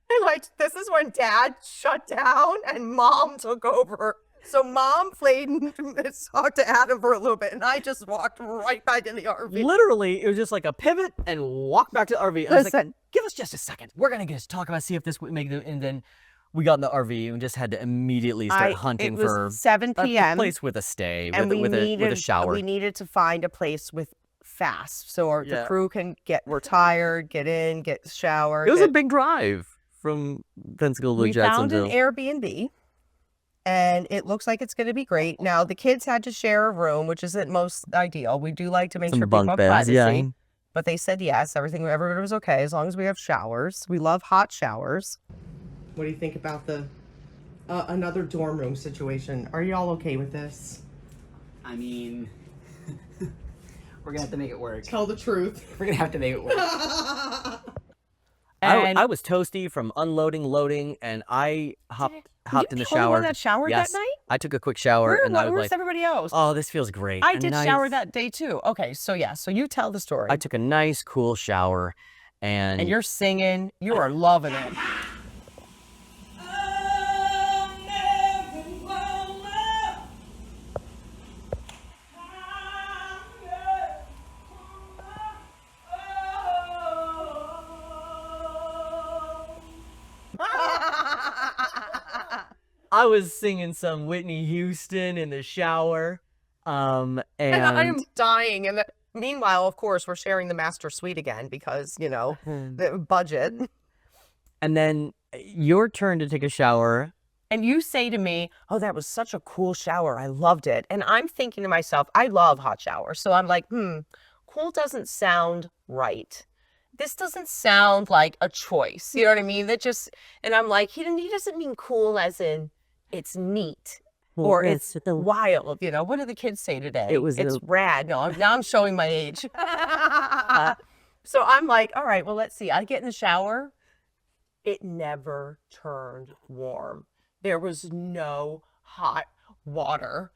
And this is when Dad shut down and Mom took over. So Mom played and talked to Adam for a little bit. And I just walked right back in the RV. Literally, it was just like a pivot and walk back to the RV. I was like, give us just a second. We're going to just talk about, see if this would make it. And then we got in the RV and just had to immediately start hunting for 7 p.m. a place with a stay, and with a shower. We needed to find a place with fast so the crew can we're tired, get in, get showered. It was a big drive from Pensacola to Jacksonville. We found an Airbnb, and it looks like it's going to be great. Now, the kids had to share a room, which isn't most ideal. We do like to make sure people have privacy. But they said yes, everybody was okay as long as we have showers. We love hot showers. What do you think about the another dorm room situation? Are y'all okay with this? I mean, we're gonna have to make it work. Tell the truth. We're gonna have to make it work. And I was toasty from unloading, loading, and I hopped in the you the only shower. one that showered Yes, that night? I took a quick shower, and I was Where's like, everybody else? "Oh, this feels great." I A did shower nice- that day too. Okay, so yeah, so you tell the story. I took a nice, cool shower, And you're singing. You are loving it. I was singing some Whitney Houston in the shower. And And I am dying. And meanwhile, of course, we're sharing the master suite again because, you know, the budget. And then your turn to take a shower. And you say to me, oh, that was such a cool shower. I loved it. And I'm thinking to myself, I love hot showers. So I'm like, cool doesn't sound right. This doesn't sound like a choice. You know what I mean? And I'm like, he doesn't mean cool as in it's neat. Or it's wild, you know. What do the kids say today? It's rad. No, now I'm showing my age. So I'm like, all right, well, let's see. I get in the shower. It never turned warm. There was no hot water.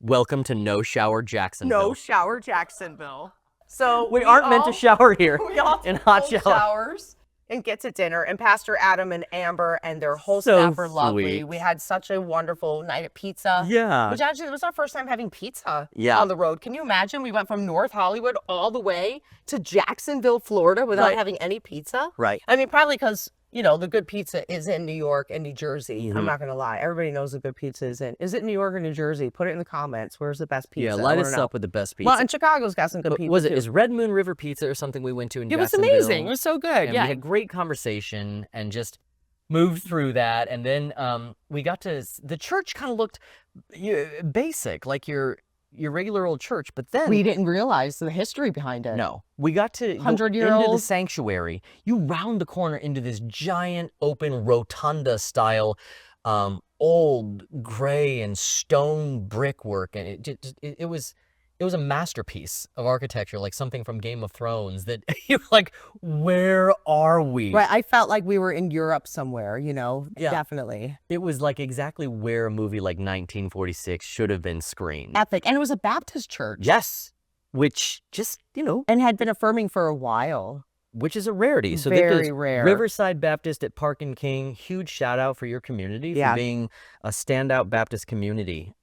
Welcome to No Shower Jacksonville. No shower Jacksonville. So we aren't meant to shower here we all in hot take shower. showers and get to dinner. And Pastor Adam and Amber and their whole So staff are lovely. sweet. We had such a wonderful night at pizza. Yeah. Which actually, it was our first time having pizza Yeah. on the road. Can you imagine? We went from North Hollywood all the way to Jacksonville, Florida without Right. having any pizza. Right. I mean, probably because, you know, the good pizza is in New York and New Jersey. I'm not going to lie. Everybody knows the good pizza is in. Is it New York or New Jersey? Put it in the comments. Where's the best pizza? Yeah, I light wanna us know. up with the best pizza. Well, and Chicago's got some good But pizza was it too. is Red Moon River Pizza or something we went to in It was Jacksonville? amazing. It was so good. And Yeah. we had great conversation and just moved through that. And then we got to the church kind of looked basic, like your regular old church. But then We didn't realize the history behind it. no, we got to go into the 100-year-old? sanctuary. You round the corner into this giant open rotunda style, old gray and stone brickwork, and it was a masterpiece of architecture, like something from Game of Thrones. That you're like, where are we? Right. I felt like we were in Europe somewhere, you know? Yeah. Definitely. It was like exactly where a movie like 1946 should have been screened. Epic. And it was a Baptist church. Yes, which just And had been affirming for a while. which is a rarity. So Very there's rare. Riverside Baptist at Park and King. Huge shout out for your community Yeah. for being a standout Baptist community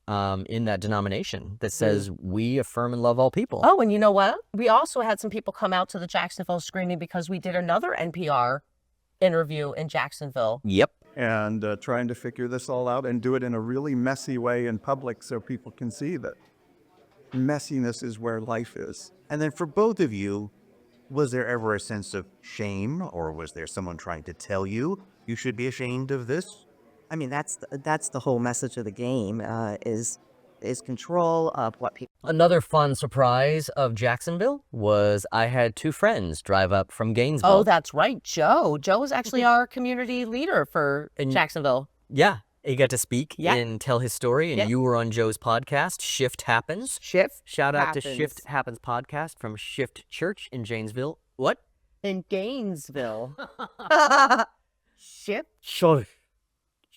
in that denomination that says we affirm and love all people. Oh, and you know what? We also had some people come out to the Jacksonville screening because we did another NPR interview in Jacksonville. Yep. And trying to figure this all out and do it in a really messy way in public so people can see that messiness is where life is. And then for both of you, was there ever a sense of shame, or was there someone trying to tell you you should be ashamed of this? I mean, that's the whole message of the game is control of what people. Another fun surprise of Jacksonville was I had two friends drive up from Gainesville. Oh, that's right. Joe. Joe is actually our community leader for Jacksonville. Yeah. He got to speak Yeah. and tell his story, and Yeah. you were on Joe's podcast, Shift Happens. Shout out to Shift Happens podcast from Shift Church in Janesville. What? In Gainesville. Shift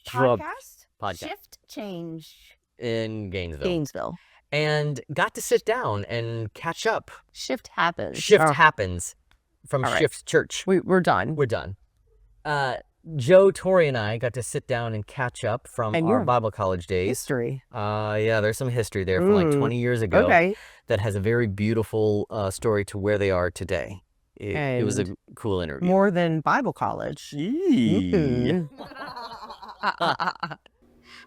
podcast? Shift change. In Gainesville. Gainesville. And got to sit down and catch up. Shift happens. Shift Happens from All right. Shift Church. We're done. We're done. Joe, Tori, and I got to sit down and catch up from And our your Bible college days. History. Yeah, there's some history there from like 20 years ago. Okay. That has a very beautiful story to where they are today. It was a And cool interview. More than Bible college.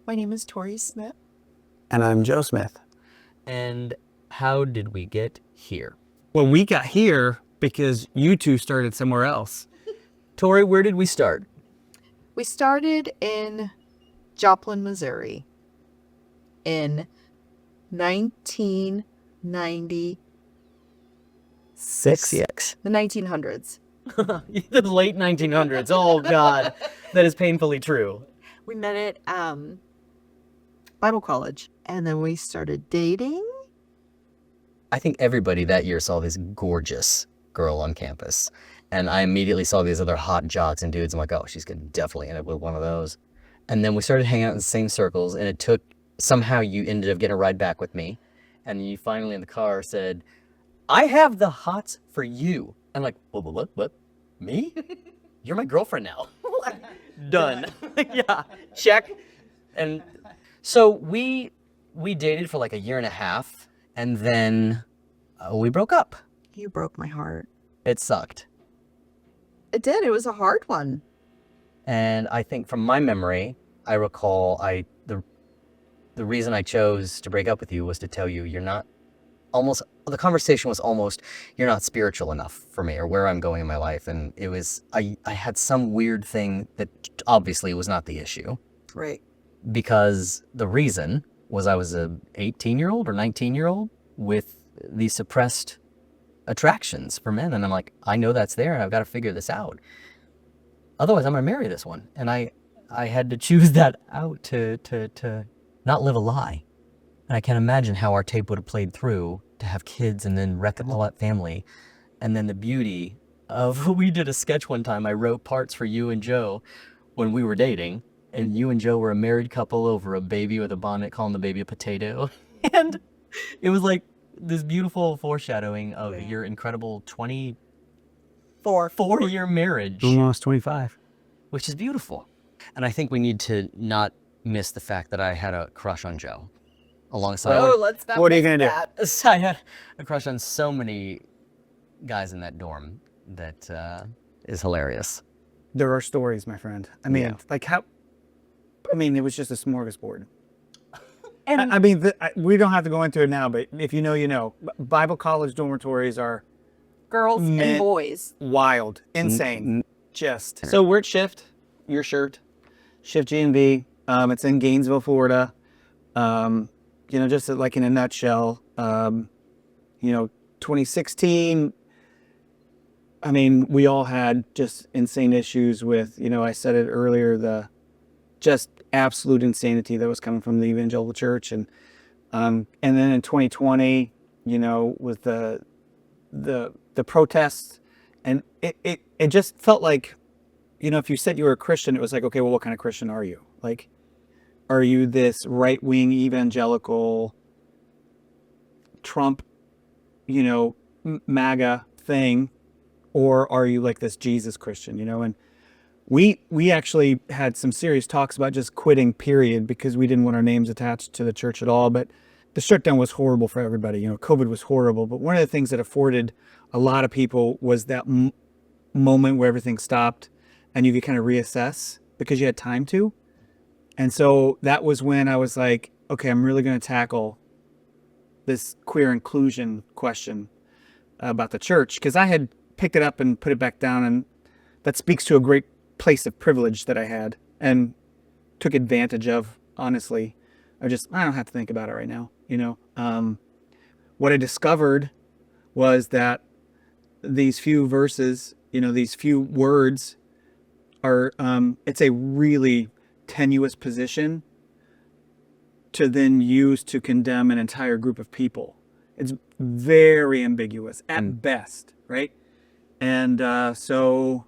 My name is Tori Smith. And I'm Joe Smith. And how did we get here? Well, we got here because you two started somewhere else. Tori, where did we start? We started in Joplin, Missouri in 1996. The 1900s. The late 1900s. Oh, God. That is painfully true. We met at Bible college, and then we started dating. I think everybody that year saw this gorgeous girl on campus. And I immediately saw these other hot jocks and dudes. I'm like, oh, she's going to definitely end up with one of those. And then we started hanging out in the same circles, and it took, somehow you ended up getting a ride back with me. And you finally in the car said, I have the hots for you. I'm like, what? Me? You're my girlfriend now. Done. Yeah, check. And so we dated for like a year and a half, and then we broke up. You broke my heart. It sucked. It did. It was a hard one. And I think from my memory, I recall the reason I chose to break up with you was to tell you you're not the conversation was almost, you're not spiritual enough for me or where I'm going in my life. And it was, I had some weird thing that obviously was not the issue. Right. Because the reason was I was a 18-year-old or 19-year-old with these suppressed attractions for men. And I'm like, I know that's there and I've got to figure this out. Otherwise, I'm going to marry this one. And I had to choose that out to not live a lie. And I can't imagine how our tape would have played through to have kids and then wreck all that family. And then the beauty of, we did a sketch one time. I wrote parts for you and Joe when we were dating. And you and Joe were a married couple over a baby with a bonnet, calling the baby a potato. And it was like this beautiful foreshadowing of your incredible 24-year marriage. Almost 25. Which is beautiful. And I think we need to not miss the fact that I had a crush on Joe. Alongside. Oh, let's not. What are you gonna do? I had a crush on so many guys in that dorm that is hilarious. There are stories, my friend. I mean, Yeah. like how? I mean, it was just a smorgasbord. And I mean, we don't have to go into it now, but if you know, you know. Bible college dormitories are Girls and Men- boys. wild, insane, just. Terrible. So we're at Shift, your shirt, Shift G&B. It's in Gainesville, Florida. You know, just like in a nutshell, you know, 2016, I mean, we all had just insane issues with, you know, I said it earlier, the just absolute insanity that was coming from the evangelical church. And then in 2020, you know, with the protests, and it just felt like, you know, if you said you were a Christian, it was like, okay, well, what kind of Christian are you? Like, are you this right-wing evangelical Trump, you know, MAGA thing, or are you like this Jesus Christian, you know? And we actually had some serious talks about just quitting, period, because we didn't want our names attached to the church at all. But the shutdown was horrible for everybody. You know, COVID was horrible. But one of the things that afforded a lot of people was that moment where everything stopped and you could kind of reassess because you had time to. And so that was when I was like, okay, I'm really going to tackle this queer inclusion question about the church, because I had picked it up and put it back down, and that speaks to a great place of privilege that I had and took advantage of, honestly. I don't have to think about it right now, you know. What I discovered was that these few verses, you know, these few words are, it's a really tenuous position to then use to condemn an entire group of people. It's very ambiguous at best, right? And so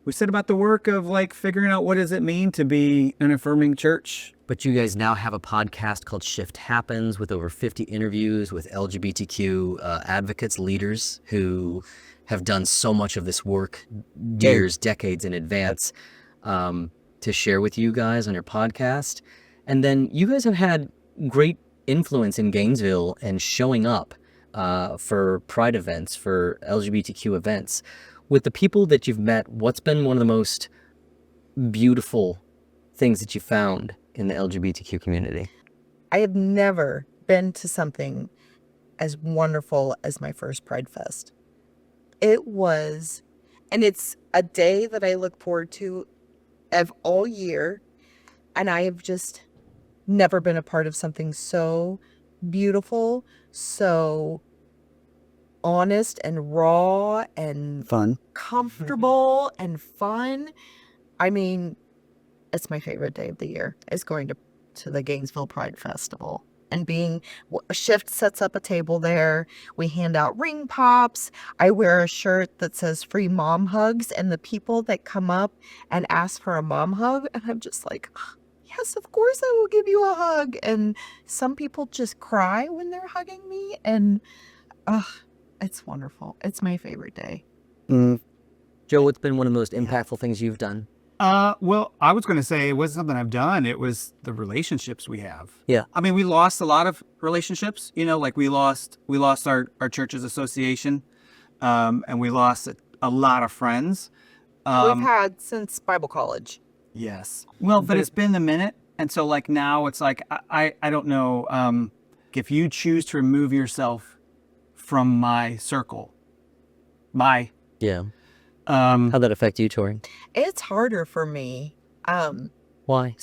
we set about the work of like figuring out what does it mean to be an affirming church. But you guys now have a podcast called Shift Happens with over 50 interviews with LGBTQ advocates, leaders who have done so much of this work years, decades in advance to share with you guys on your podcast. And then you guys have had great influence in Gainesville and showing up for Pride events, for LGBTQ events. With the people that you've met, what's been one of the most beautiful things that you found in the LGBTQ community? I have never been to something as wonderful as my first Pride Fest. It was, and it's a day that I look forward to of all year, and I have just never been a part of something so beautiful, so honest and raw and Fun. comfortable and fun. I mean, it's my favorite day of the year, is going to the Gainesville Pride Festival. and being Shift sets up a table there. We hand out ring pops. I wear a shirt that says free mom hugs, and the people that come up and ask for a mom hug, and I'm just like, yes, of course I will give you a hug. And some people just cry when they're hugging me, and it's wonderful. It's my favorite day. Joe, what's been one of the most impactful things you've done? Well, I was going to say it wasn't something I've done. It was the relationships we have. Yeah. I mean, we lost a lot of relationships, you know, like we lost our church's association, and we lost a lot of friends. We've had since Bible college. Yes. Well, but it's been a minute. And so like now it's like, I don't know, if you choose to remove yourself from my circle, Yeah. How'd that affect you, Tori? It's harder for me. Why?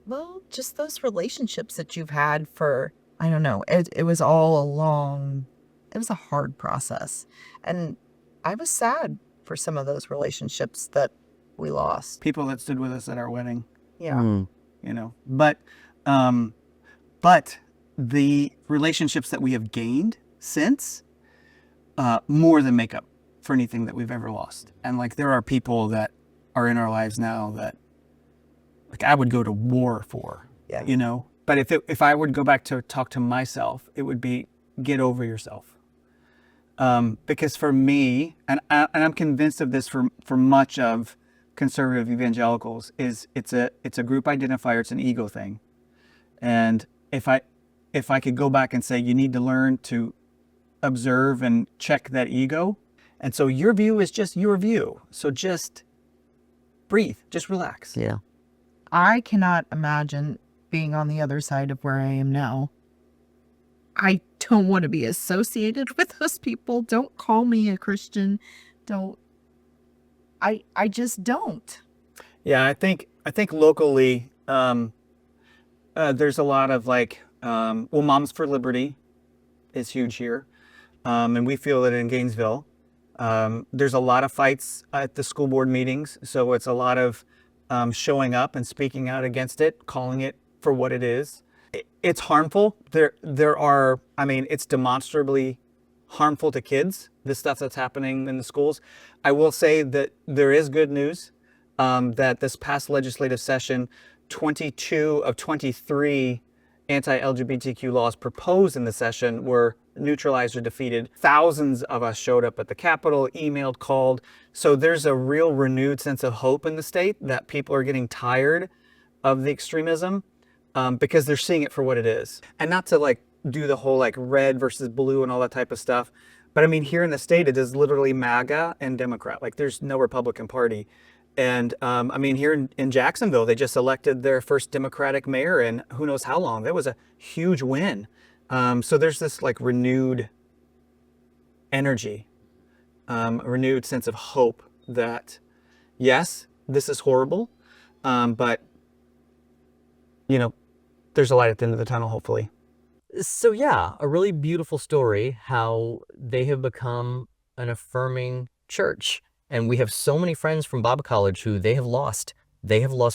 Well, just those relationships that you've had for, I don't know, it was all it was a hard process. And I was sad for some of those relationships that we lost. people that stood with us at our wedding, Yeah. you know, but the relationships that we have gained since, more than make up for anything that we've ever lost. And like, there are people that are in our lives now that like I would go to war for, you know, but if I would go back to talk to myself, it would be get over yourself. Because for me, and I'm convinced of this for much of conservative evangelicals, is it's a group identifier, it's an ego thing. And if I could go back and say, you need to learn to observe and check that ego. And so your view is just your view. So just breathe, just relax. Yeah. I cannot imagine being on the other side of where I am now. I don't want to be associated with those people. Don't call me a Christian. I just don't. Yeah, I think locally, there's a lot of like, Moms for Liberty is huge here. And we feel that in Gainesville, there's a lot of fights at the school board meetings. So it's a lot of showing up and speaking out against it, calling it for what it is. It's harmful. There are, I mean, it's demonstrably harmful to kids, this stuff that's happening in the schools. I will say that there is good news, that this past legislative session, 22 of 23 anti-LGBTQ laws proposed in the session were neutralized or defeated. Thousands of us showed up at the Capitol, emailed, called. So there's a real renewed sense of hope in the state that people are getting tired of the extremism, because they're seeing it for what it is. And not to like do the whole like red versus blue and all that type of stuff. But I mean, here in the state, it is literally MAGA and Democrat. Like there's no Republican Party. And I mean, here in Jacksonville, they just elected their first Democratic mayor in who knows how long. That was a huge win. So there's this like renewed energy, a renewed sense of hope that, yes, this is horrible, but, you know, there's a light at the end of the tunnel, hopefully. So yeah, a really beautiful story how they have become an affirming church. And we have so many friends from Bible college who they have lost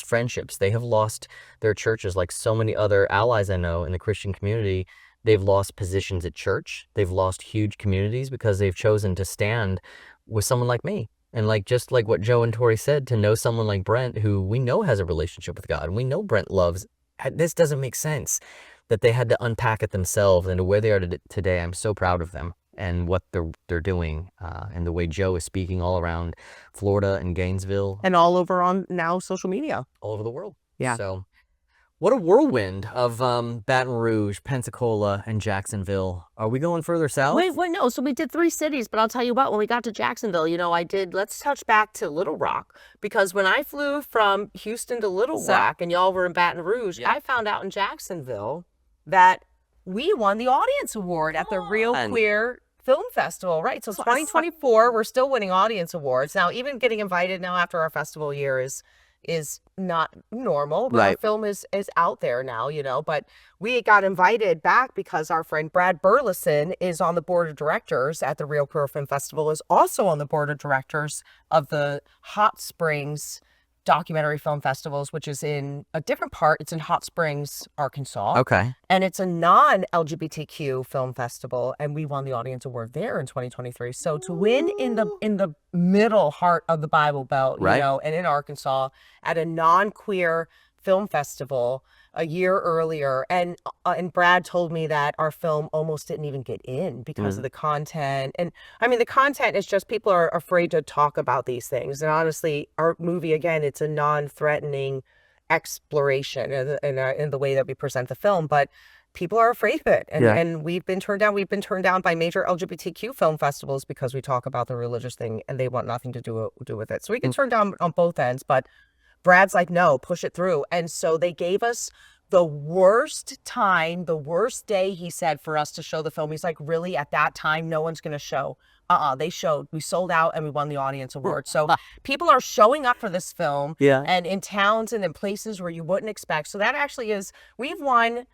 friendships. They have lost their churches, like so many other allies I know in the Christian community. They've lost positions at church. They've lost huge communities because they've chosen to stand with someone like me. And like, just like what Joe and Tori said, to know someone like Brent, who we know has a relationship with God, and we know Brent loves, this doesn't make sense that they had to unpack it themselves. And to where they are today, I'm so proud of them and what they're doing, and the way Joe is speaking all around Florida and Gainesville. And all over on now social media. All over the world. Yeah. So what a whirlwind of Baton Rouge, Pensacola, and Jacksonville. Are we going further south? Wait, no. So we did 3 cities, but I'll tell you what, when we got to Jacksonville, you know, let's touch back to Little Rock, because when I flew from Houston to Little Rock and y'all were in Baton Rouge, I found out in Jacksonville that we won the audience award at the Real Queer Film Festival, right? So 2024, we're still winning audience awards. Now, even getting invited now after our festival year is not normal. But our film is out there now, you know, but we got invited back because our friend Brad Burleson is on the board of directors at the Real Queer Film Festival, is also on the board of directors of the Hot Springs documentary film festivals, which is in a different part. It's in Hot Springs, Arkansas. Okay. And it's a non-LGBTQ film festival, and we won the audience award there in 2023. So to win in the middle heart of the Bible Belt, Right. you know, and in Arkansas at a non-queer film festival a year earlier, and Brad told me that our film almost didn't even get in because of the content. And I mean, the content is just people are afraid to talk about these things. And honestly, our movie, again, it's a non-threatening exploration in the way that we present the film, but people are afraid of it. And we've been turned down. We've been turned down by major LGBTQ film festivals because we talk about the religious thing and they want nothing to do with it. So we get turned down on both ends, but Brad's like, no, push it through. And so they gave us the worst time, the worst day, he said, for us to show the film. He's like, really, at that time, no one's going to show. They showed. We sold out and we won the audience award. So people are showing up for this film and in towns and in places where you wouldn't expect. So that actually is, we've won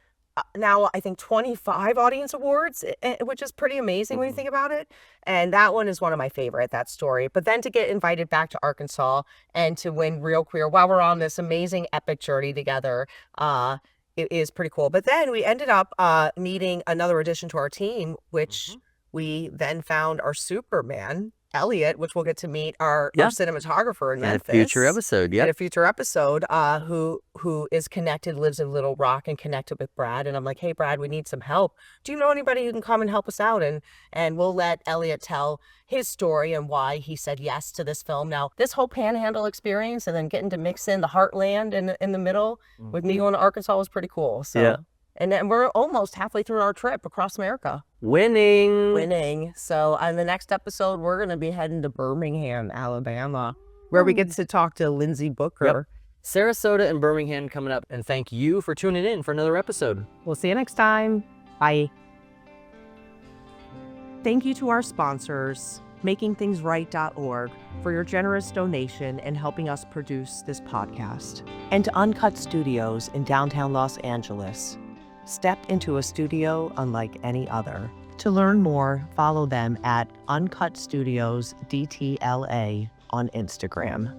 now, I think, 25 audience awards, which is pretty amazing when you think about it. And that one is one of my favorite, that story. But then to get invited back to Arkansas and to win Real Queer while we're on this amazing epic journey together, it is pretty cool. But then we ended up meeting another addition to our team, which we then found our Superman, Elliot, which we'll get to meet our cinematographer in Memphis. In a future episode, In a future episode, who is connected, lives in Little Rock and connected with Brad. And I'm like, hey, Brad, we need some help. Do you know anybody who can come and help us out? And we'll let Elliot tell his story and why he said yes to this film. Now, this whole Panhandle experience and then getting to mix in the Heartland in the middle with me going to Arkansas was pretty cool. So. And then we're almost halfway through our trip across America. Winning. So on the next episode, we're going to be heading to Birmingham, Alabama, where we get to talk to Lindsay Booker. Sarasota and Birmingham coming up. And thank you for tuning in for another episode. We'll see you next time. Bye. Thank you to our sponsors, makingthingsright.org, for your generous donation and helping us produce this podcast. And to Uncut Studios in downtown Los Angeles. Step into a studio unlike any other. To learn more, follow them at Uncut Studios DTLA on Instagram.